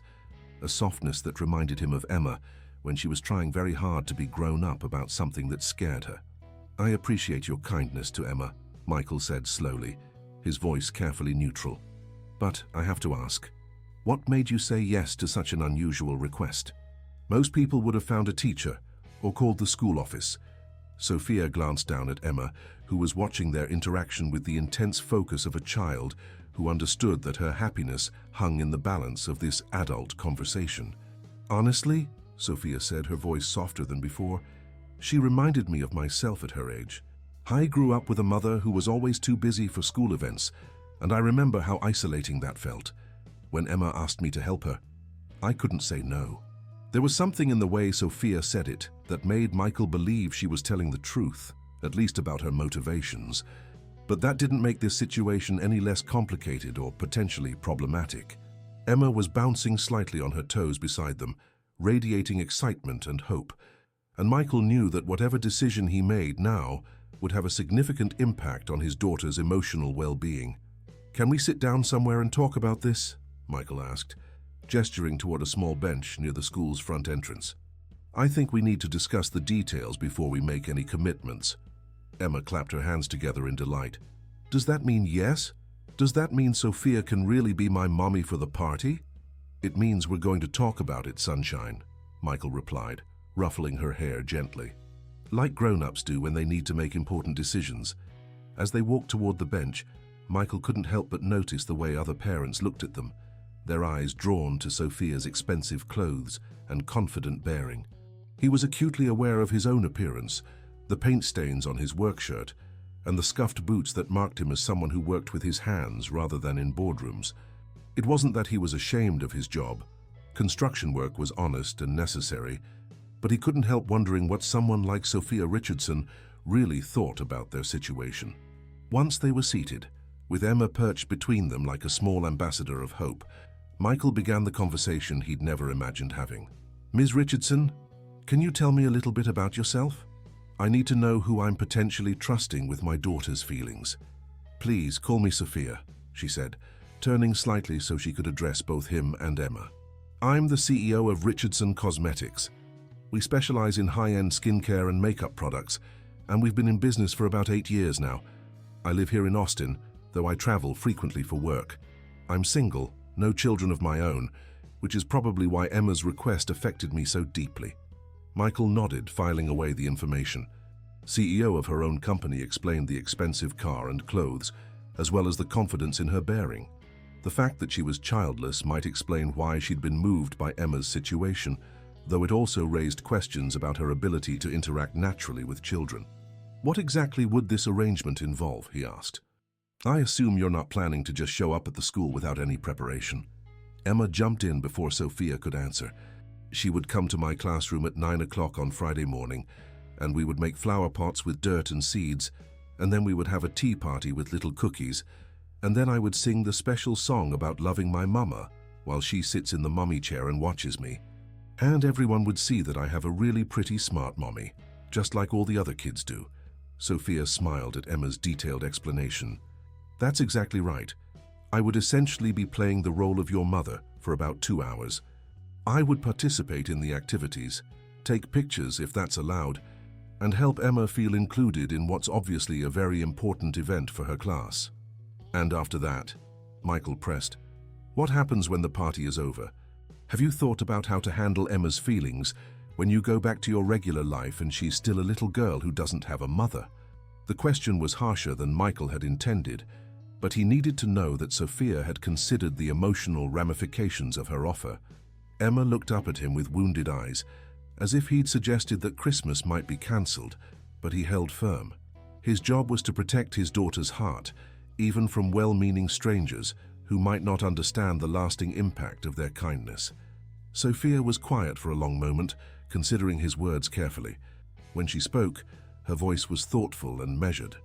a softness that reminded him of Emma when she was trying very hard to be grown up about something that scared her. "I appreciate your kindness to Emma," Michael said slowly, his voice carefully neutral. "But I have to ask, what made you say yes to such an unusual request? Most people would have found a teacher or called the school office." Sophia glanced down at Emma, who was watching their interaction with the intense focus of a child who understood that her happiness hung in the balance of this adult conversation. "Honestly," Sophia said, her voice softer than before, "she reminded me of myself at her age. I grew up with a mother who was always too busy for school events, and I remember how isolating that felt. When Emma asked me to help her, I couldn't say no." There was something in the way Sophia said it that made Michael believe she was telling the truth, at least about her motivations. But that didn't make this situation any less complicated or potentially problematic. Emma was bouncing slightly on her toes beside them, radiating excitement and hope, and Michael knew that whatever decision he made now would have a significant impact on his daughter's emotional well-being. "Can we sit down somewhere and talk about this?" Michael asked, gesturing toward a small bench near the school's front entrance. "I think we need to discuss the details before we make any commitments." Emma clapped her hands together in delight. "Does that mean yes? Does that mean Sophia can really be my mommy for the party?" "It means we're going to talk about it, sunshine," Michael replied, ruffling her hair gently. Like grown-ups do when they need to make important decisions. As they walked toward the bench, Michael couldn't help but notice the way other parents looked at them, their eyes drawn to Sophia's expensive clothes and confident bearing. He was acutely aware of his own appearance, the paint stains on his work shirt, and the scuffed boots that marked him as someone who worked with his hands rather than in boardrooms. It wasn't that he was ashamed of his job. Construction work was honest and necessary, but he couldn't help wondering what someone like Sophia Richardson really thought about their situation. Once they were seated, with Emma perched between them like a small ambassador of hope, Michael began the conversation he'd never imagined having. "Ms. Richardson, can you tell me a little bit about yourself? I need to know who I'm potentially trusting with my daughter's feelings." "Please call me Sophia," she said, turning slightly so she could address both him and Emma. "I'm the CEO of Richardson Cosmetics. We specialize in high-end skincare and makeup products, and we've been in business for about 8 years now. I live here in Austin, though I travel frequently for work. I'm single, no children of my own, which is probably why Emma's request affected me so deeply. Michael nodded, filing away the information. CEO of her own company explained the expensive car and clothes, as well as the confidence in her bearing. The fact that she was childless might explain why she'd been moved by Emma's situation, though it also raised questions about her ability to interact naturally with children. What exactly would this arrangement involve, he asked. I assume you're not planning to just show up at the school without any preparation. Emma jumped in before Sophia could answer. She would come to my classroom at 9 o'clock on Friday morning, and we would make flower pots with dirt and seeds, and then we would have a tea party with little cookies, and then I would sing the special song about loving my mama while she sits in the mummy chair and watches me. And everyone would see that I have a really pretty smart mommy, just like all the other kids do. Sophia smiled at Emma's detailed explanation. That's exactly right. I would essentially be playing the role of your mother for about 2 hours. I would participate in the activities, take pictures if that's allowed, and help Emma feel included in what's obviously a very important event for her class. And after that, Michael pressed, what happens when the party is over? Have you thought about how to handle Emma's feelings when you go back to your regular life and she's still a little girl who doesn't have a mother? The question was harsher than Michael had intended, but he needed to know that Sophia had considered the emotional ramifications of her offer. Emma looked up at him with wounded eyes, as if he'd suggested that Christmas might be cancelled, but he held firm. His job was to protect his daughter's heart, even from well-meaning strangers who might not understand the lasting impact of their kindness. Sophia was quiet for a long moment, considering his words carefully. When she spoke, her voice was thoughtful and measured.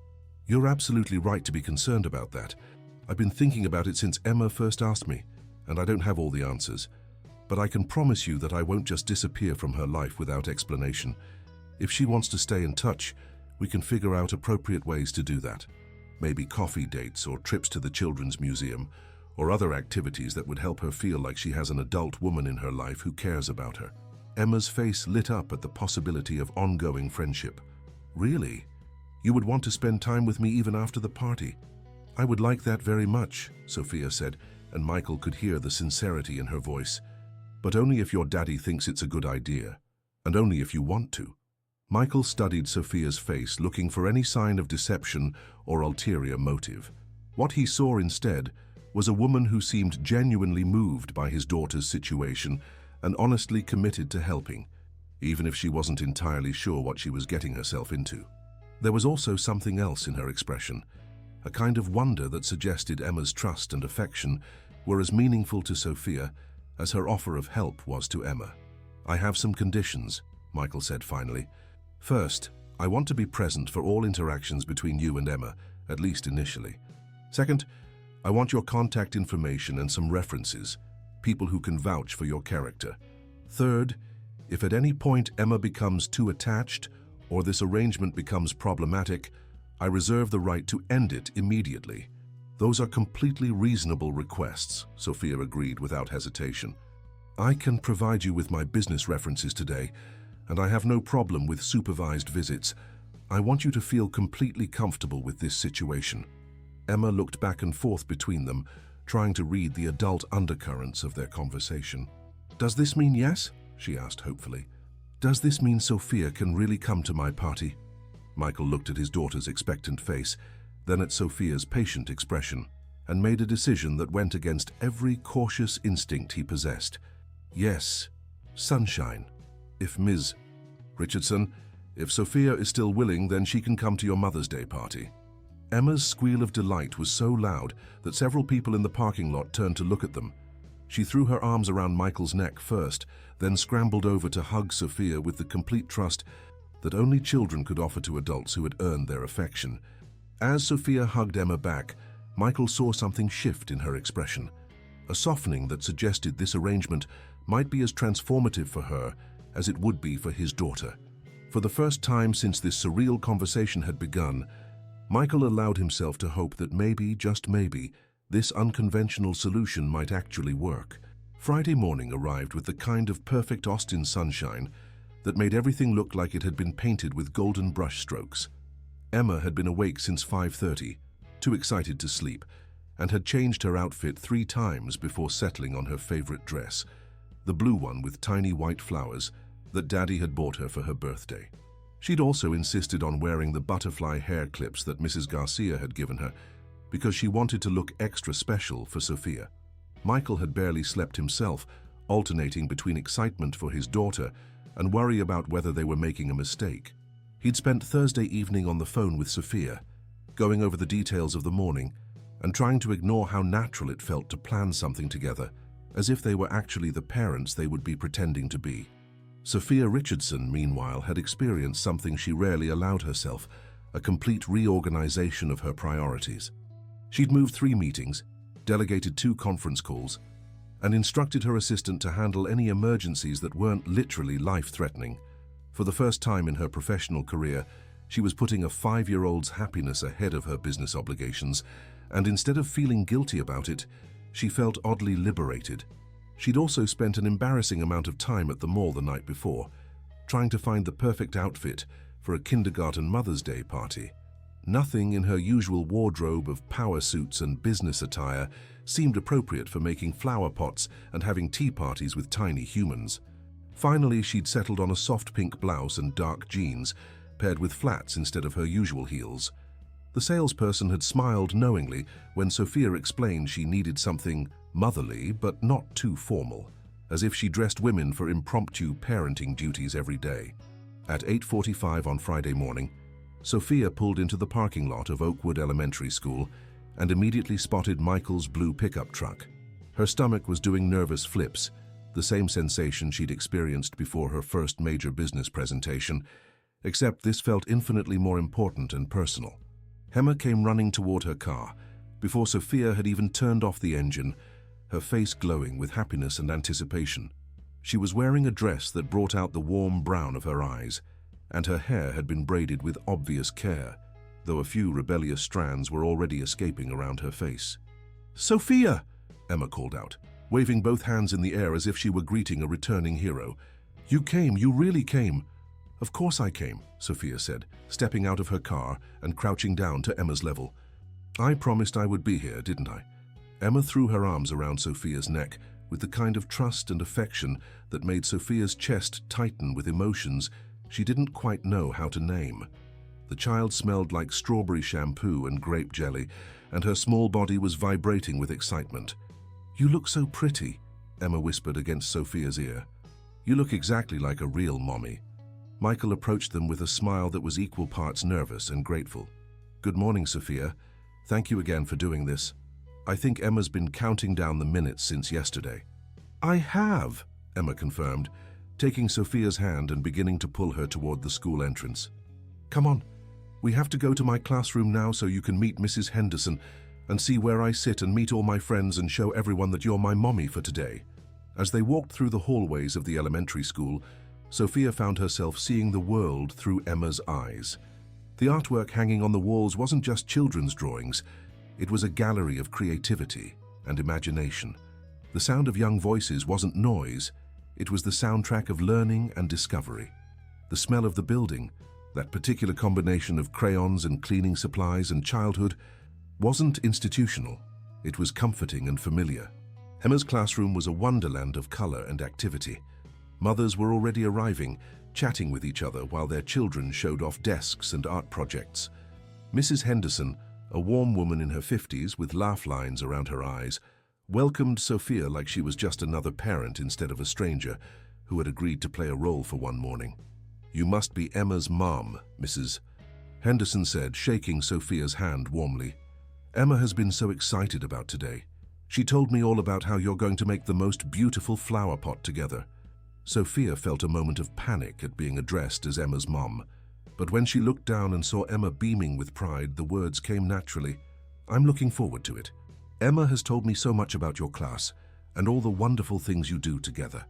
You're absolutely right to be concerned about that. I've been thinking about it since Emma first asked me, and I don't have all the answers. But I can promise you that I won't just disappear from her life without explanation. If she wants to stay in touch, we can figure out appropriate ways to do that. Maybe coffee dates or trips to the Children's Museum, or other activities that would help her feel like she has an adult woman in her life who cares about her. Emma's face lit up at the possibility of ongoing friendship. Really? You would want to spend time with me even after the party? I would like that very much, Sophia said, and Michael could hear the sincerity in her voice. But only if your daddy thinks it's a good idea, and only if you want to. Michael studied Sophia's face, looking for any sign of deception or ulterior motive. What he saw instead was a woman who seemed genuinely moved by his daughter's situation and honestly committed to helping, even if she wasn't entirely sure what she was getting herself into. There was also something else in her expression, a kind of wonder that suggested Emma's trust and affection were as meaningful to Sophia as her offer of help was to Emma. I have some conditions, Michael said finally. First, I want to be present for all interactions between you and Emma, at least initially. Second, I want your contact information and some references, people who can vouch for your character. Third, if at any point Emma becomes too attached or this arrangement becomes problematic, I reserve the right to end it immediately. Those are completely reasonable requests, Sophia agreed without hesitation. I can provide you with my business references today, and I have no problem with supervised visits. I want you to feel completely comfortable with this situation. Emma looked back and forth between them, trying to read the adult undercurrents of their conversation. Does this mean yes? She asked hopefully. Does this mean Sophia can really come to my party? Michael looked at his daughter's expectant face, then at Sophia's patient expression, and made a decision that went against every cautious instinct he possessed. Yes, sunshine. If Ms. Richardson, if Sophia is still willing, then she can come to your Mother's Day party. Emma's squeal of delight was so loud that several people in the parking lot turned to look at them. She threw her arms around Michael's neck first, then scrambled over to hug Sophia with the complete trust that only children could offer to adults who had earned their affection. As Sophia hugged Emma back, Michael saw something shift in her expression, a softening that suggested this arrangement might be as transformative for her as it would be for his daughter. For the first time since this surreal conversation had begun, Michael allowed himself to hope that maybe, just maybe, this unconventional solution might actually work. Friday morning arrived with the kind of perfect Austin sunshine that made everything look like it had been painted with golden brush strokes. Emma had been awake since 5:30, too excited to sleep, and had changed her outfit 3 times before settling on her favorite dress, the blue one with tiny white flowers that Daddy had bought her for her birthday. She'd also insisted on wearing the butterfly hair clips that Mrs. Garcia had given her because she wanted to look extra special for Sophia. Michael had barely slept himself, alternating between excitement for his daughter and worry about whether they were making a mistake. He'd spent Thursday evening on the phone with Sophia, going over the details of the morning and trying to ignore how natural it felt to plan something together, as if they were actually the parents they would be pretending to be. Sophia Richardson, meanwhile, had experienced something she rarely allowed herself, a complete reorganization of her priorities. She'd moved 3 meetings, delegated 2 conference calls, and instructed her assistant to handle any emergencies that weren't literally life-threatening. For the first time in her professional career, she was putting a 5-year-old's happiness ahead of her business obligations, and instead of feeling guilty about it, she felt oddly liberated. She'd also spent an embarrassing amount of time at the mall the night before, trying to find the perfect outfit for a kindergarten Mother's Day party. Nothing in her usual wardrobe of power suits and business attire seemed appropriate for making flower pots and having tea parties with tiny humans. Finally, she'd settled on a soft pink blouse and dark jeans, paired with flats instead of her usual heels. The salesperson had smiled knowingly when Sophia explained she needed something motherly but not too formal, as if she dressed women for impromptu parenting duties every day. At 8:45 on Friday morning, Sophia pulled into the parking lot of Oakwood Elementary School and immediately spotted Michael's blue pickup truck. Her stomach was doing nervous flips, the same sensation she'd experienced before her first major business presentation, except this felt infinitely more important and personal. Emma came running toward her car before Sophia had even turned off the engine, her face glowing with happiness and anticipation. She was wearing a dress that brought out the warm brown of her eyes, and her hair had been braided with obvious care, though a few rebellious strands were already escaping around her face. "Sophia!" Emma called out, waving both hands in the air as if she were greeting a returning hero. "You came, you really came." "Of course I came," Sophia said, stepping out of her car and crouching down to Emma's level. "I promised I would be here, didn't I?" Emma threw her arms around Sophia's neck with the kind of trust and affection that made Sophia's chest tighten with emotions she didn't quite know how to name. The child smelled like strawberry shampoo and grape jelly, and her small body was vibrating with excitement. "You look so pretty," Emma whispered against Sophia's ear. "You look exactly like a real mommy." Michael approached them with a smile that was equal parts nervous and grateful. "Good morning, Sophia. Thank you again for doing this. I think Emma's been counting down the minutes since yesterday." "I have," Emma confirmed, taking Sophia's hand and beginning to pull her toward the school entrance. "Come on. We have to go to my classroom now so you can meet Mrs. Henderson and see where I sit and meet all my friends and show everyone that you're my mommy for today." As they walked through the hallways of the elementary school, Sophia found herself seeing the world through Emma's eyes. The artwork hanging on the walls wasn't just children's drawings. It was a gallery of creativity and imagination. The sound of young voices wasn't noise. It was the soundtrack of learning and discovery. The smell of the building, that particular combination of crayons and cleaning supplies and childhood, wasn't institutional. It was comforting and familiar. Emma's classroom was a wonderland of color and activity. Mothers were already arriving, chatting with each other while their children showed off desks and art projects. Mrs. Henderson, a warm woman in her 50s with laugh lines around her eyes, welcomed Sophia like she was just another parent instead of a stranger who had agreed to play a role for one morning. "You must be Emma's mom, Mrs. Henderson said, shaking Sophia's hand warmly. "Emma has been so excited about today. She told me all about how you're going to make the most beautiful flower pot together." Sophia felt a moment of panic at being addressed as Emma's mom, but when she looked down and saw Emma beaming with pride, the words came naturally. "I'm looking forward to it. Emma has told me so much about your class and all the wonderful things you do together."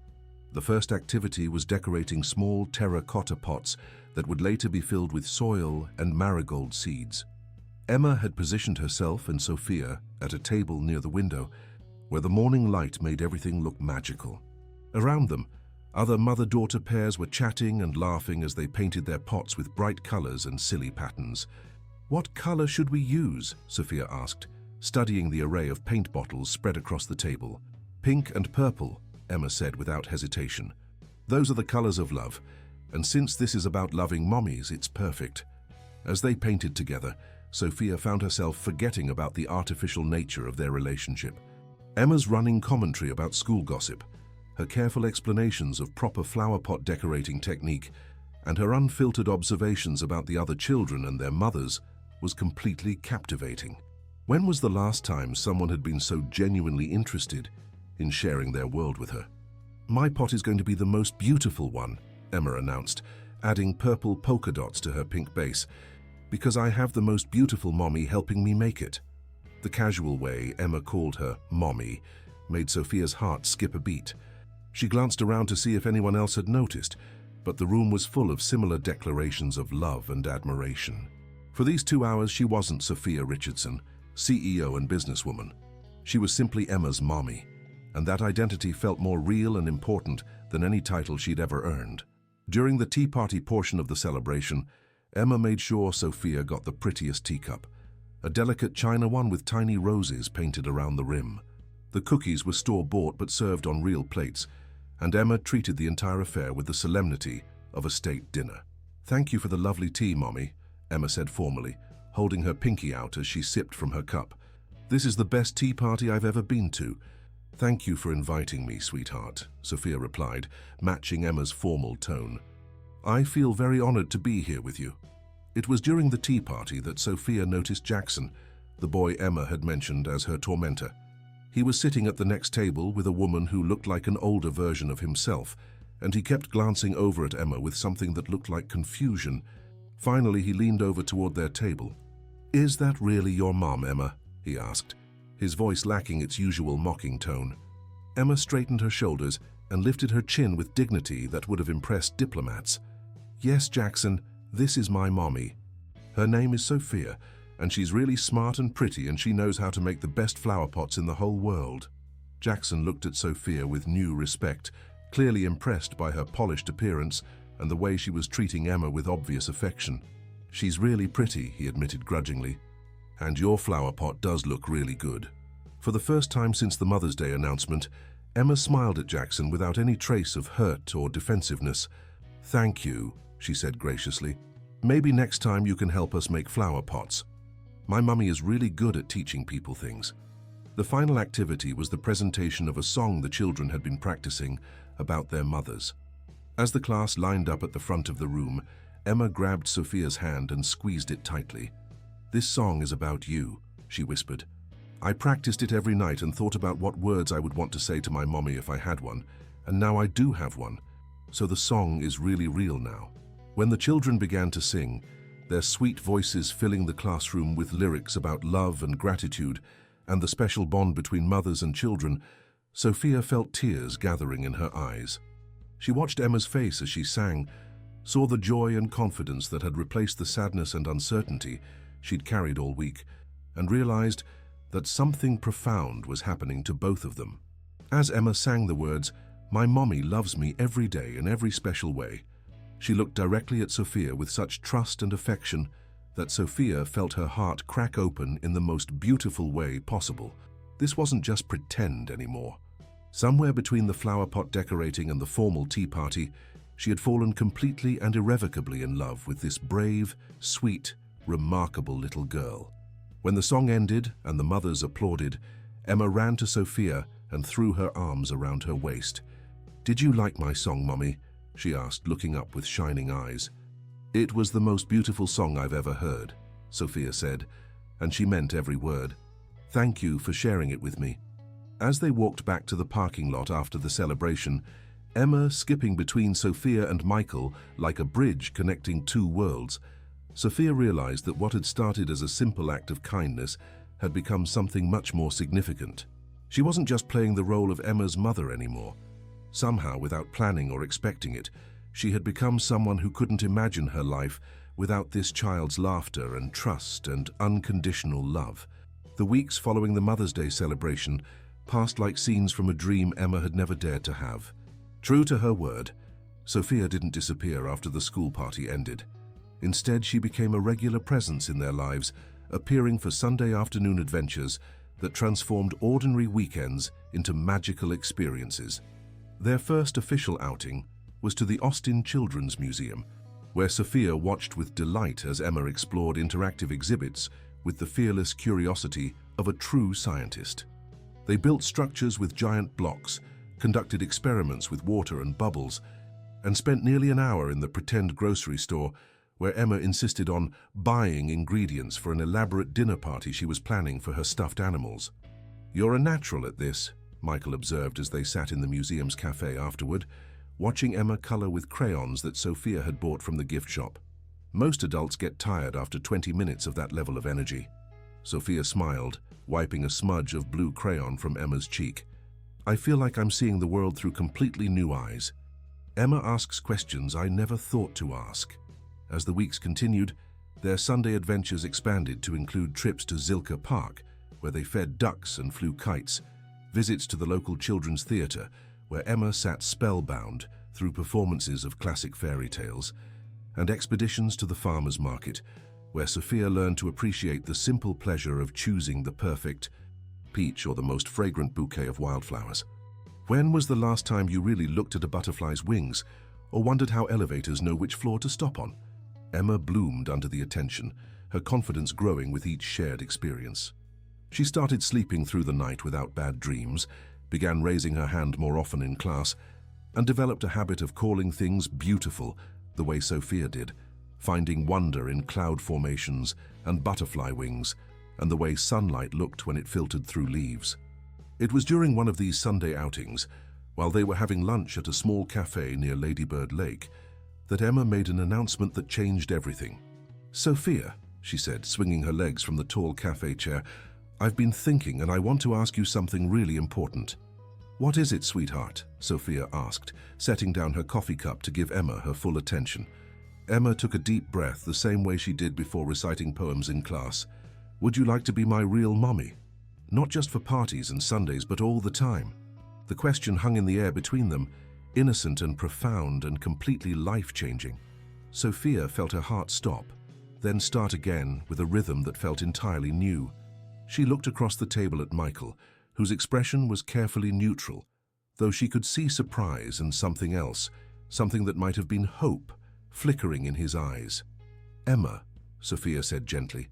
The first activity was decorating small terracotta pots that would later be filled with soil and marigold seeds. Emma had positioned herself and Sophia at a table near the window, where the morning light made everything look magical. Around them, other mother-daughter pairs were chatting and laughing as they painted their pots with bright colors and silly patterns. "What color should we use?" Sophia asked, studying the array of paint bottles spread across the table. "Pink and purple," Emma said without hesitation. "Those are the colors of love, and since this is about loving mommies, it's perfect." As they painted together, Sophia found herself forgetting about the artificial nature of their relationship. Emma's running commentary about school gossip, her careful explanations of proper flower pot decorating technique, and her unfiltered observations about the other children and their mothers was completely captivating. When was the last time someone had been so genuinely interested in sharing their world with her? "My pot is going to be the most beautiful one," Emma announced, adding purple polka dots to her pink base, "because I have the most beautiful mommy helping me make it." The casual way Emma called her mommy made Sophia's heart skip a beat. She glanced around to see if anyone else had noticed, but the room was full of similar declarations of love and admiration. For these 2 hours, she wasn't Sophia Richardson, CEO and businesswoman. She was simply Emma's mommy, and that identity felt more real and important than any title she'd ever earned. During the tea party portion of the celebration, Emma made sure Sophia got the prettiest teacup, a delicate china one with tiny roses painted around the rim. The cookies were store-bought but served on real plates, and Emma treated the entire affair with the solemnity of a state dinner. "Thank you for the lovely tea, Mommy," Emma said formally, holding her pinky out as she sipped from her cup. "This is the best tea party I've ever been to." "Thank you for inviting me, sweetheart," Sophia replied, matching Emma's formal tone. "I feel very honored to be here with you." It was during the tea party that Sophia noticed Jackson, the boy Emma had mentioned as her tormentor. He was sitting at the next table with a woman who looked like an older version of himself, and he kept glancing over at Emma with something that looked like confusion. Finally, he leaned over toward their table. "Is that really your mom, Emma?" he asked, his voice lacking its usual mocking tone. Emma straightened her shoulders and lifted her chin with dignity that would have impressed diplomats. "Yes, Jackson, this is my mommy. Her name is Sophia, and she's really smart and pretty, and she knows how to make the best flower pots in the whole world." Jackson looked at Sophia with new respect, clearly impressed by her polished appearance and the way she was treating Emma with obvious affection. "She's really pretty," he admitted grudgingly. "And your flower pot does look really good." For the first time since the Mother's Day announcement, Emma smiled at Jackson without any trace of hurt or defensiveness. "Thank you," she said graciously. "Maybe next time you can help us make flower pots. My mummy is really good at teaching people things." The final activity was the presentation of a song the children had been practicing about their mothers. As the class lined up at the front of the room, Emma grabbed Sophia's hand and squeezed it tightly. "This song is about you," she whispered. "I practiced it every night and thought about what words I would want to say to my mommy if I had one, and now I do have one. So the song is really real now." When the children began to sing, their sweet voices filling the classroom with lyrics about love and gratitude and the special bond between mothers and children, Sophia felt tears gathering in her eyes. She watched Emma's face as she sang, saw the joy and confidence that had replaced the sadness and uncertainty she'd carried all week, and realized that something profound was happening to both of them. As Emma sang the words, "My mommy loves me every day in every special way," she looked directly at Sophia with such trust and affection that Sophia felt her heart crack open in the most beautiful way possible. This wasn't just pretend anymore. Somewhere between the flower pot decorating and the formal tea party, she had fallen completely and irrevocably in love with this brave, sweet, remarkable little girl. When the song ended and the mothers applauded, Emma ran to Sophia and threw her arms around her waist. "Did you like my song, Mommy?" she asked, looking up with shining eyes. "It was the most beautiful song I've ever heard," Sophia said, and she meant every word. "Thank you for sharing it with me." As they walked back to the parking lot after the celebration, Emma skipping between Sophia and Michael like a bridge connecting two worlds, Sophia realized that what had started as a simple act of kindness had become something much more significant. She wasn't just playing the role of Emma's mother anymore. Somehow, without planning or expecting it, she had become someone who couldn't imagine her life without this child's laughter and trust and unconditional love. The weeks following the Mother's Day celebration passed like scenes from a dream Emma had never dared to have. True to her word, Sophia didn't disappear after the school party ended. Instead, she became a regular presence in their lives, appearing for Sunday afternoon adventures that transformed ordinary weekends into magical experiences. Their first official outing was to the Austin Children's Museum, where Sophia watched with delight as Emma explored interactive exhibits with the fearless curiosity of a true scientist. They built structures with giant blocks, conducted experiments with water and bubbles, and spent nearly an hour in the pretend grocery store where Emma insisted on buying ingredients for an elaborate dinner party she was planning for her stuffed animals. "You're a natural at this," Michael observed as they sat in the museum's cafe afterward, watching Emma color with crayons that Sophia had bought from the gift shop. "Most adults get tired after 20 minutes of that level of energy." Sophia smiled, wiping a smudge of blue crayon from Emma's cheek. "I feel like I'm seeing the world through completely new eyes. Emma asks questions I never thought to ask." As the weeks continued, their Sunday adventures expanded to include trips to Zilker Park, where they fed ducks and flew kites, visits to the local children's theater, where Emma sat spellbound through performances of classic fairy tales, and expeditions to the farmer's market, where Sophia learned to appreciate the simple pleasure of choosing the perfect peach or the most fragrant bouquet of wildflowers. When was the last time you really looked at a butterfly's wings or wondered how elevators know which floor to stop on? Emma bloomed under the attention, her confidence growing with each shared experience. She started sleeping through the night without bad dreams, began raising her hand more often in class, and developed a habit of calling things beautiful the way Sophia did, finding wonder in cloud formations and butterfly wings, and the way sunlight looked when it filtered through leaves. It was during one of these Sunday outings, while they were having lunch at a small cafe near Ladybird Lake, that Emma made an announcement that changed everything. "Sophia," she said, swinging her legs from the tall cafe chair, "I've been thinking and I want to ask you something really important." "What is it, sweetheart?" Sophia asked, setting down her coffee cup to give Emma her full attention. Emma took a deep breath the same way she did before reciting poems in class. "Would you like to be my real mommy? Not just for parties and Sundays, but all the time." The question hung in the air between them, innocent and profound and completely life-changing. Sophia felt her heart stop, then start again with a rhythm that felt entirely new. She looked across the table at Michael, whose expression was carefully neutral, though she could see surprise and something else, something that might have been hope, flickering in his eyes. "Emma," Sophia said gently,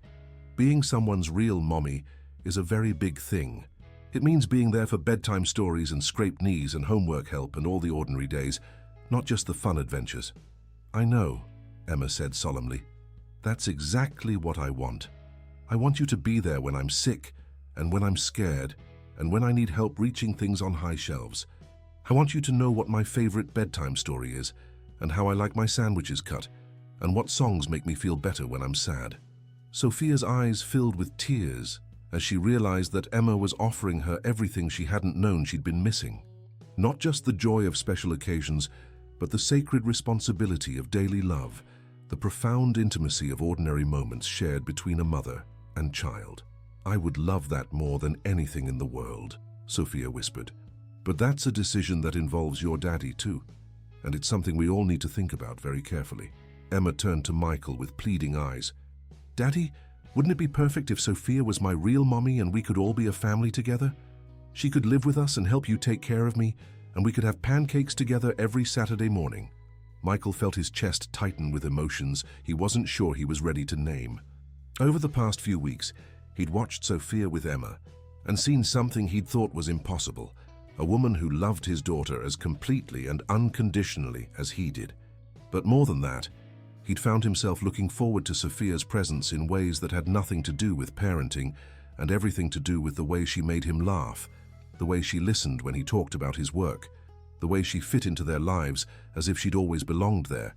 "being someone's real mommy is a very big thing. It means being there for bedtime stories and scraped knees and homework help and all the ordinary days, not just the fun adventures." "I know," Emma said solemnly. "That's exactly what I want. I want you to be there when I'm sick and when I'm scared and when I need help reaching things on high shelves. I want you to know what my favorite bedtime story is and how I like my sandwiches cut and what songs make me feel better when I'm sad." Sophia's eyes filled with tears as she realized that Emma was offering her everything she hadn't known she'd been missing. Not just the joy of special occasions, but the sacred responsibility of daily love, the profound intimacy of ordinary moments shared between a mother and child. "I would love that more than anything in the world," Sophia whispered. "But that's a decision that involves your daddy too, and it's something we all need to think about very carefully." Emma turned to Michael with pleading eyes. "Daddy, wouldn't it be perfect if Sophia was my real mommy and we could all be a family together? She could live with us and help you take care of me, and we could have pancakes together every Saturday morning." Michael felt his chest tighten with emotions he wasn't sure he was ready to name. Over the past few weeks, he'd watched Sophia with Emma and seen something he'd thought was impossible, a woman who loved his daughter as completely and unconditionally as he did. But more than that, he'd found himself looking forward to Sophia's presence in ways that had nothing to do with parenting and everything to do with the way she made him laugh, the way she listened when he talked about his work, the way she fit into their lives as if she'd always belonged there.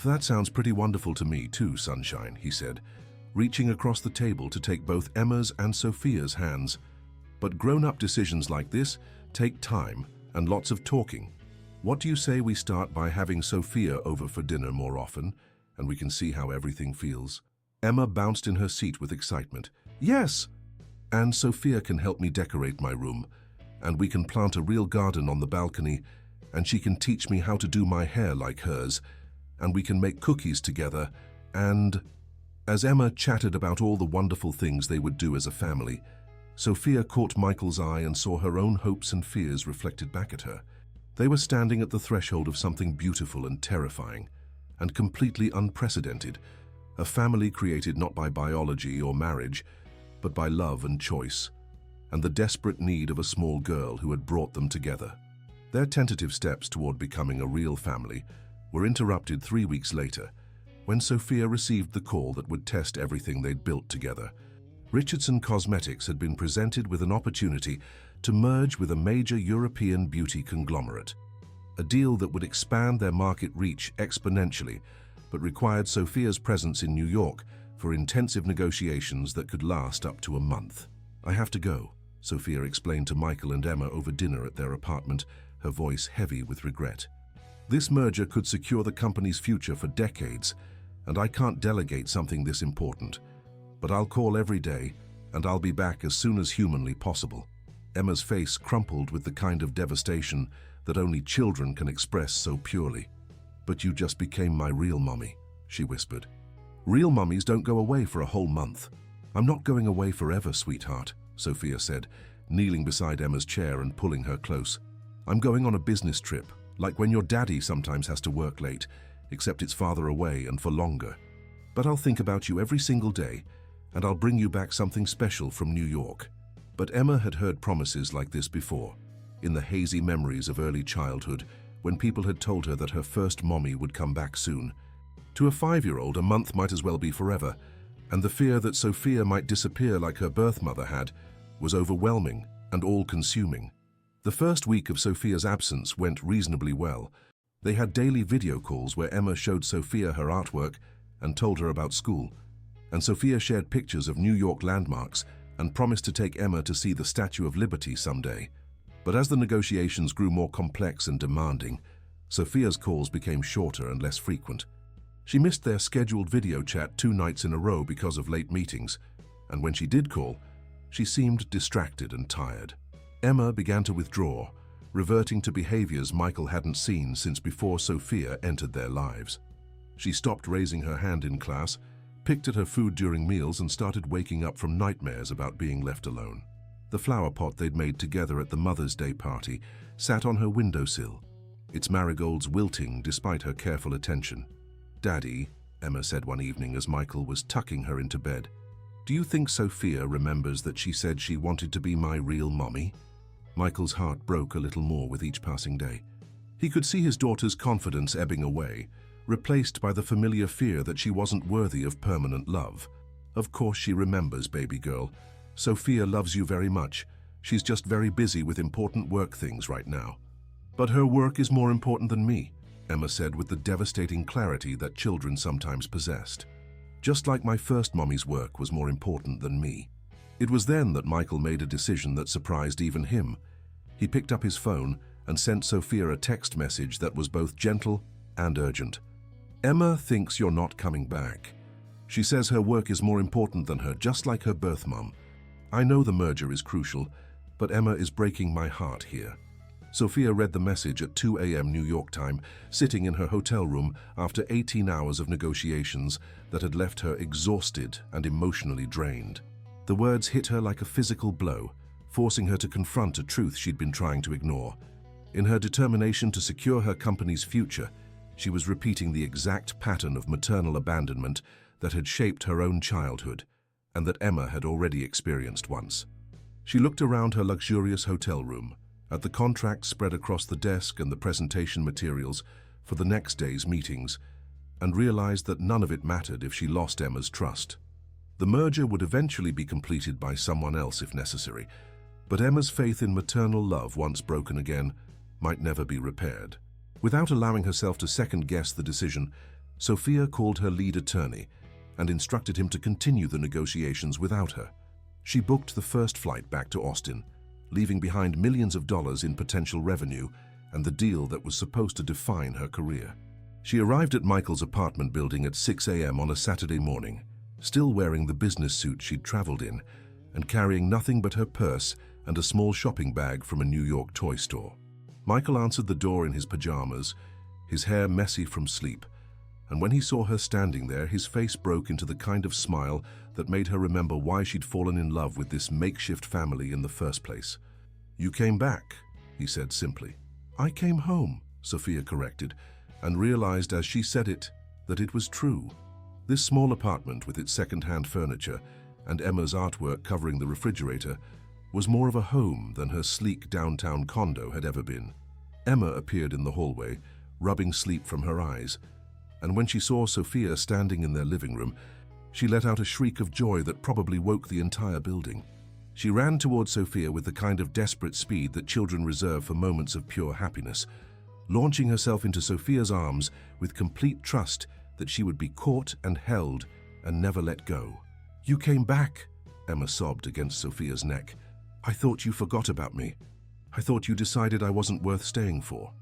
"That sounds pretty wonderful to me too, Sunshine," he said, reaching across the table to take both Emma's and Sophia's hands. "But grown-up decisions like this take time and lots of talking. What do you say we start by having Sophia over for dinner more often, and we can see how everything feels?" Emma bounced in her seat with excitement. "Yes! And Sophia can help me decorate my room, and we can plant a real garden on the balcony, and she can teach me how to do my hair like hers, and we can make cookies together, And as Emma chatted about all the wonderful things they would do as a family, Sophia caught Michael's eye and saw her own hopes and fears reflected back at her. They were standing at the threshold of something beautiful and terrifying, and completely unprecedented, a family created not by biology or marriage, but by love and choice, and the desperate need of a small girl who had brought them together. Their tentative steps toward becoming a real family were interrupted 3 weeks later, when Sophia received the call that would test everything they'd built together. Richardson Cosmetics had been presented with an opportunity to merge with a major European beauty conglomerate, a deal that would expand their market reach exponentially, but required Sophia's presence in New York for intensive negotiations that could last up to a month. "I have to go," Sophia explained to Michael and Emma over dinner at their apartment, her voice heavy with regret. "This merger could secure the company's future for decades, and I can't delegate something this important. But I'll call every day, and I'll be back as soon as humanly possible." Emma's face crumpled with the kind of devastation that only children can express so purely. "But you just became my real mommy," she whispered. "Real mummies don't go away for a whole month." "I'm not going away forever, sweetheart," Sophia said, kneeling beside Emma's chair and pulling her close. "I'm going on a business trip, like when your daddy sometimes has to work late, except it's farther away and for longer. But I'll think about you every single day, and I'll bring you back something special from New York." But Emma had heard promises like this before, in the hazy memories of early childhood, when people had told her that her first mommy would come back soon. To a 5-year-old, a month might as well be forever, and the fear that Sophia might disappear like her birth mother had was overwhelming and all-consuming. The first week of Sophia's absence went reasonably well. They had daily video calls where Emma showed Sophia her artwork and told her about school, and Sophia shared pictures of New York landmarks and promised to take Emma to see the Statue of Liberty someday. But as the negotiations grew more complex and demanding, Sophia's calls became shorter and less frequent. She missed their scheduled video chat 2 nights in a row because of late meetings, and when she did call, she seemed distracted and tired. Emma began to withdraw, reverting to behaviors Michael hadn't seen since before Sophia entered their lives. She stopped raising her hand in class, picked at her food during meals, and started waking up from nightmares about being left alone. The flower pot they'd made together at the Mother's Day party sat on her windowsill, its marigolds wilting despite her careful attention. "Daddy," Emma said one evening as Michael was tucking her into bed, "do you think Sophia remembers that she said she wanted to be my real mommy?" Michael's heart broke a little more with each passing day. He could see his daughter's confidence ebbing away, replaced by the familiar fear that she wasn't worthy of permanent love. "Of course she remembers, baby girl. Sophia loves you very much. She's just very busy with important work things right now." "But her work is more important than me," Emma said with the devastating clarity that children sometimes possessed. "Just like my first mommy's work was more important than me." It was then that Michael made a decision that surprised even him. He picked up his phone and sent Sophia a text message that was both gentle and urgent. "Emma thinks you're not coming back. She says her work is more important than her, just like her birth mom. I know the merger is crucial, but Emma is breaking my heart here." Sophia read the message at 2 a.m. New York time, sitting in her hotel room after 18 hours of negotiations that had left her exhausted and emotionally drained. The words hit her like a physical blow, forcing her to confront a truth she'd been trying to ignore. In her determination to secure her company's future, she was repeating the exact pattern of maternal abandonment that had shaped her own childhood, and that Emma had already experienced once. She looked around her luxurious hotel room, at the contracts spread across the desk and the presentation materials for the next day's meetings, and realized that none of it mattered if she lost Emma's trust. The merger would eventually be completed by someone else if necessary, but Emma's faith in maternal love, once broken again, might never be repaired. Without allowing herself to second-guess the decision, Sophia called her lead attorney and instructed him to continue the negotiations without her. She booked the first flight back to Austin, leaving behind millions of dollars in potential revenue and the deal that was supposed to define her career. She arrived at Michael's apartment building at 6 a.m. on a Saturday morning, still wearing the business suit she'd traveled in and carrying nothing but her purse and a small shopping bag from a New York toy store. Michael answered the door in his pajamas, his hair messy from sleep, and when he saw her standing there, his face broke into the kind of smile that made her remember why she'd fallen in love with this makeshift family in the first place. "You came back," he said simply. "I came home," Sophia corrected, and realized as she said it that it was true. This small apartment with its second-hand furniture and Emma's artwork covering the refrigerator was more of a home than her sleek downtown condo had ever been. Emma appeared in the hallway, rubbing sleep from her eyes, and when she saw Sophia standing in their living room, she let out a shriek of joy that probably woke the entire building. She ran towards Sophia with the kind of desperate speed that children reserve for moments of pure happiness, launching herself into Sophia's arms with complete trust that she would be caught and held and never let go. "You came back," Emma sobbed against Sophia's neck. "I thought you forgot about me. I thought you decided I wasn't worth staying for."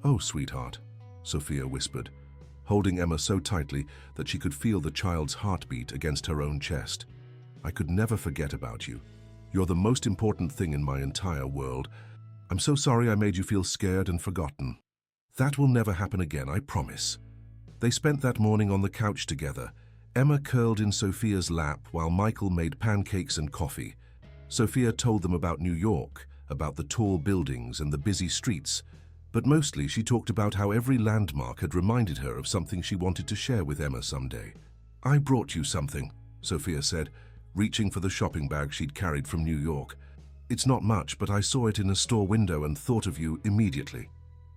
"Oh, sweetheart," Sophia whispered, holding Emma so tightly that she could feel the child's heartbeat against her own chest. "I could never forget about you. You're the most important thing in my entire world. I'm so sorry I made you feel scared and forgotten. That will never happen again, I promise." They spent that morning on the couch together, Emma curled in Sophia's lap while Michael made pancakes and coffee. Sophia told them about New York, about the tall buildings and the busy streets, but mostly she talked about how every landmark had reminded her of something she wanted to share with Emma someday. "I brought you something," Sophia said, reaching for the shopping bag she'd carried from New York. "It's not much, but I saw it in a store window and thought of you immediately."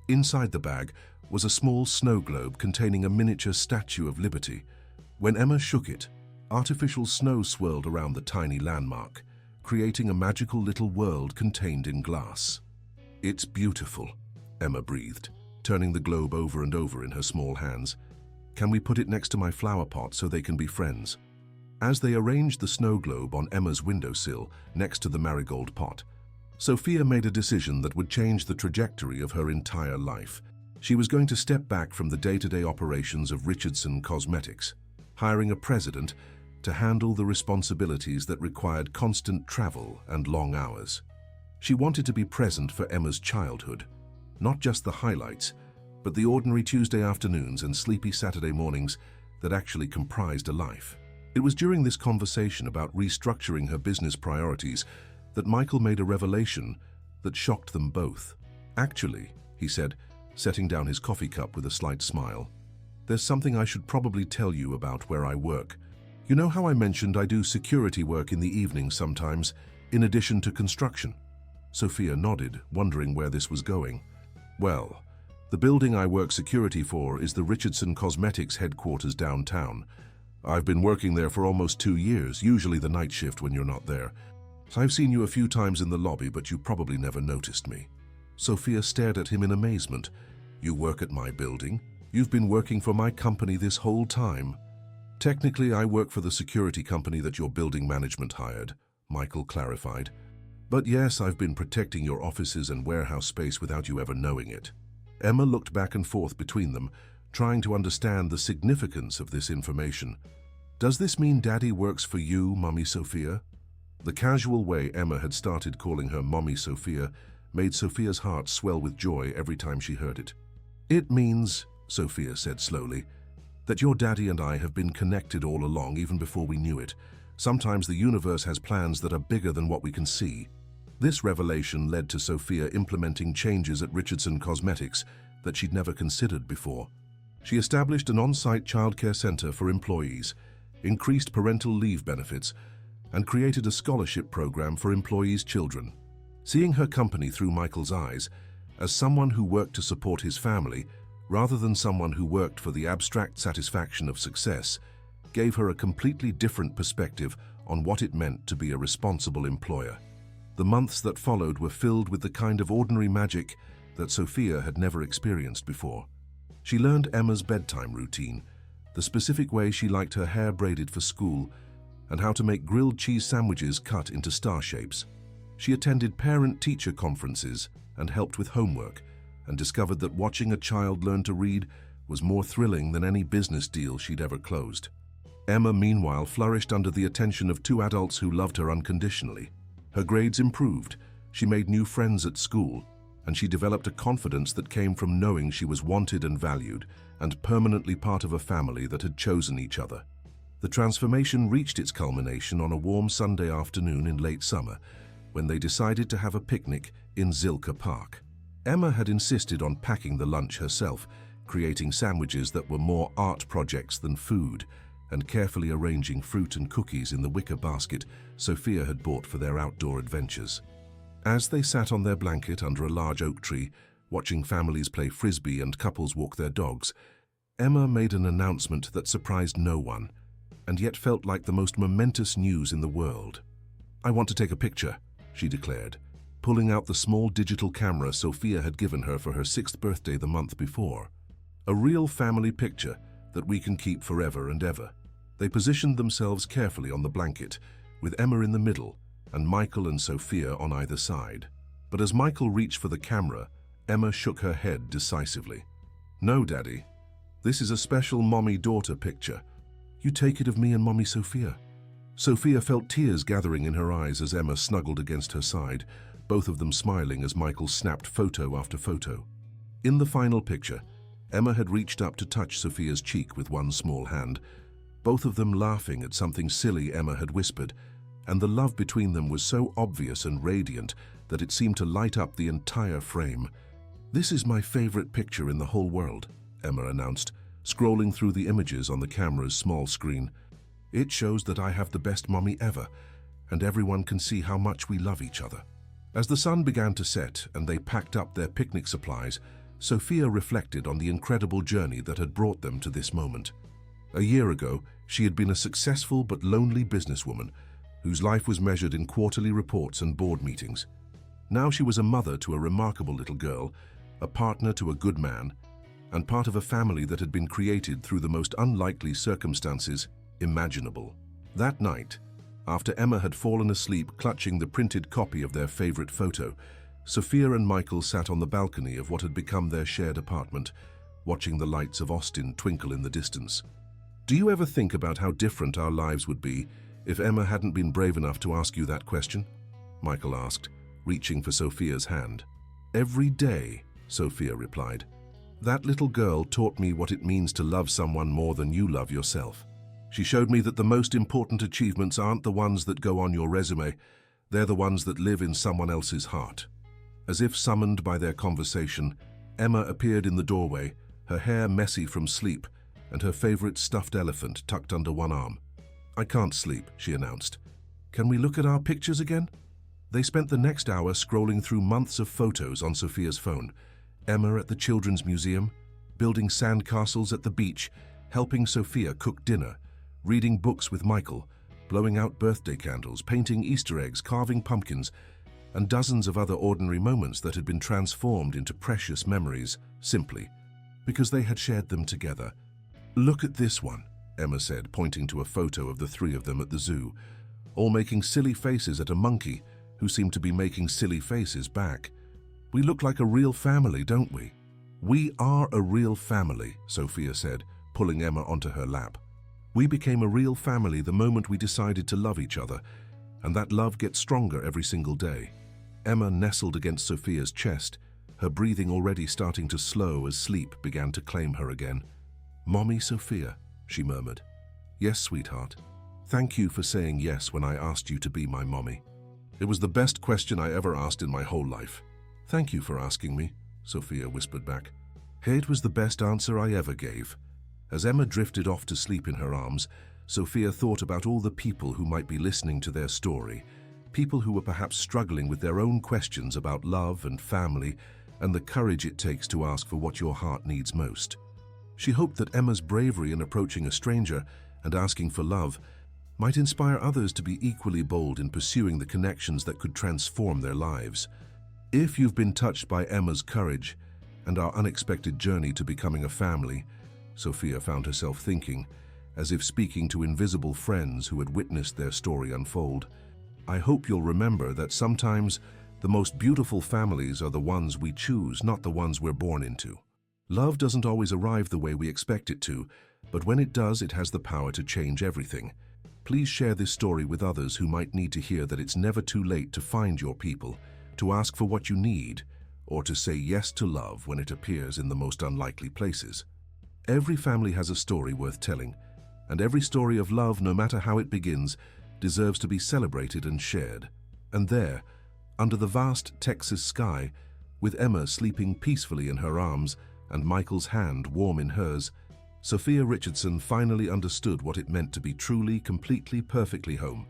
Inside the bag was a small snow globe containing a miniature Statue of Liberty. When Emma shook it, artificial snow swirled around the tiny landmark, creating a magical little world contained in glass. "It's beautiful," Emma breathed, turning the globe over and over in her small hands. "Can we put it next to my flower pot so they can be friends?" As they arranged the snow globe on Emma's windowsill next to the marigold pot, Sophia made a decision that would change the trajectory of her entire life. She was going to step back from the day-to-day operations of Richardson Cosmetics, hiring a president to handle the responsibilities that required constant travel and long hours. She wanted to be present for Emma's childhood, not just the highlights, but the ordinary Tuesday afternoons and sleepy Saturday mornings that actually comprised a life. It was during this conversation about restructuring her business priorities that Michael made a revelation that shocked them both. "Actually," he said, setting down his coffee cup with a slight smile, "there's something I should probably tell you about where I work. You know how I mentioned I do security work in the evening sometimes, in addition to construction?" Sophia nodded, wondering where this was going. "Well, the building I work security for is the Richardson Cosmetics headquarters downtown. I've been working there for almost 2 years, usually the night shift when you're not there. I've seen you a few times in the lobby, but you probably never noticed me." Sophia stared at him in amazement. "You work at my building? You've been working for my company this whole time?" "Technically, I work for the security company that your building management hired," Michael clarified. "But yes, I've been protecting your offices and warehouse space without you ever knowing it." Emma looked back and forth between them, trying to understand the significance of this information. "Does this mean Daddy works for you, Mummy Sophia?" The casual way Emma had started calling her Mommy Sophia made Sophia's heart swell with joy every time she heard it. "It means," Sophia said slowly, "that your daddy and I have been connected all along, even before we knew it. Sometimes the universe has plans that are bigger than what we can see." This revelation led to Sophia implementing changes at Richardson Cosmetics that she'd never considered before. She established an on-site childcare center for employees, increased parental leave benefits, and created a scholarship program for employees' children. Seeing her company through Michael's eyes, as someone who worked to support his family, rather than someone who worked for the abstract satisfaction of success, gave her a completely different perspective on what it meant to be a responsible employer. The months that followed were filled with the kind of ordinary magic that Sophia had never experienced before. She learned Emma's bedtime routine, the specific way she liked her hair braided for school, and how to make grilled cheese sandwiches cut into star shapes. She attended parent-teacher conferences and helped with homework, and discovered that watching a child learn to read was more thrilling than any business deal she'd ever closed. Emma, meanwhile, flourished under the attention of 2 adults who loved her unconditionally. Her grades improved, she made new friends at school, and she developed a confidence that came from knowing she was wanted and valued, and permanently part of a family that had chosen each other. The transformation reached its culmination on a warm Sunday afternoon in late summer, when they decided to have a picnic in Zilker Park. Emma had insisted on packing the lunch herself, creating sandwiches that were more art projects than food, and carefully arranging fruit and cookies in the wicker basket Sophia had bought for their outdoor adventures. As they sat on their blanket under a large oak tree, watching families play frisbee and couples walk their dogs, Emma made an announcement that surprised no one, and yet felt like the most momentous news in the world. "I want to take a picture," she declared, pulling out the small digital camera Sophia had given her for her 6th birthday the month before. "A real family picture that we can keep forever and ever." They positioned themselves carefully on the blanket, with Emma in the middle and Michael and Sophia on either side. But as Michael reached for the camera, Emma shook her head decisively. "No, Daddy. This is a special mommy-daughter picture. You take it of me and Mommy Sophia." Sophia felt tears gathering in her eyes as Emma snuggled against her side, both of them smiling as Michael snapped photo after photo. In the final picture, Emma had reached up to touch Sophia's cheek with one small hand, both of them laughing at something silly Emma had whispered, and the love between them was so obvious and radiant that it seemed to light up the entire frame. "This is my favorite picture in the whole world," Emma announced, scrolling through the images on the camera's small screen. "It shows that I have the best mommy ever, and everyone can see how much we love each other." As the sun began to set and they packed up their picnic supplies, Sophia reflected on the incredible journey that had brought them to this moment. A year ago, she had been a successful but lonely businesswoman whose life was measured in quarterly reports and board meetings. Now she was a mother to a remarkable little girl, a partner to a good man, and part of a family that had been created through the most unlikely circumstances imaginable. That night, after Emma had fallen asleep clutching the printed copy of their favorite photo, Sophia and Michael sat on the balcony of what had become their shared apartment, watching the lights of Austin twinkle in the distance. "Do you ever think about how different our lives would be if Emma hadn't been brave enough to ask you that question?" Michael asked, reaching for Sophia's hand. "Every day," Sophia replied. "That little girl taught me what it means to love someone more than you love yourself. She showed me that the most important achievements aren't the ones that go on your resume, they're the ones that live in someone else's heart." As if summoned by their conversation, Emma appeared in the doorway, her hair messy from sleep and her favorite stuffed elephant tucked under one arm. "I can't sleep," she announced. "Can we look at our pictures again?" They spent the next hour scrolling through months of photos on Sophia's phone. Emma at the Children's Museum, building sandcastles at the beach, helping Sophia cook dinner, reading books with Michael, blowing out birthday candles, painting Easter eggs, carving pumpkins, and dozens of other ordinary moments that had been transformed into precious memories, simply because they had shared them together. "Look at this one," Emma said, pointing to a photo of the three of them at the zoo, all making silly faces at a monkey who seemed to be making silly faces back. "We look like a real family, don't we?" "We are a real family," Sophia said, pulling Emma onto her lap. "We became a real family the moment we decided to love each other, and that love gets stronger every single day." Emma nestled against Sophia's chest, her breathing already starting to slow as sleep began to claim her again. "Mommy Sophia," she murmured. "Yes, sweetheart. Thank you for saying yes when I asked you to be my mommy. It was the best question I ever asked in my whole life." "Thank you for asking me," Sophia whispered back. "Hey, it was the best answer I ever gave." As Emma drifted off to sleep in her arms, Sophia thought about all the people who might be listening to their story, people who were perhaps struggling with their own questions about love and family and the courage it takes to ask for what your heart needs most. She hoped that Emma's bravery in approaching a stranger and asking for love might inspire others to be equally bold in pursuing the connections that could transform their lives. If you've been touched by Emma's courage and our unexpected journey to becoming a family, Sophia found herself thinking, as if speaking to invisible friends who had witnessed their story unfold, I hope you'll remember that sometimes the most beautiful families are the ones we choose, not the ones we're born into. Love doesn't always arrive the way we expect it to, but when it does, it has the power to change everything. Please share this story with others who might need to hear that it's never too late to find your people, to ask for what you need, or to say yes to love when it appears in the most unlikely places. Every family has a story worth telling, and every story of love, no matter how it begins, deserves to be celebrated and shared. And there, under the vast Texas sky, with Emma sleeping peacefully in her arms and Michael's hand warm in hers, Sophia Richardson finally understood what it meant to be truly, completely, perfectly home.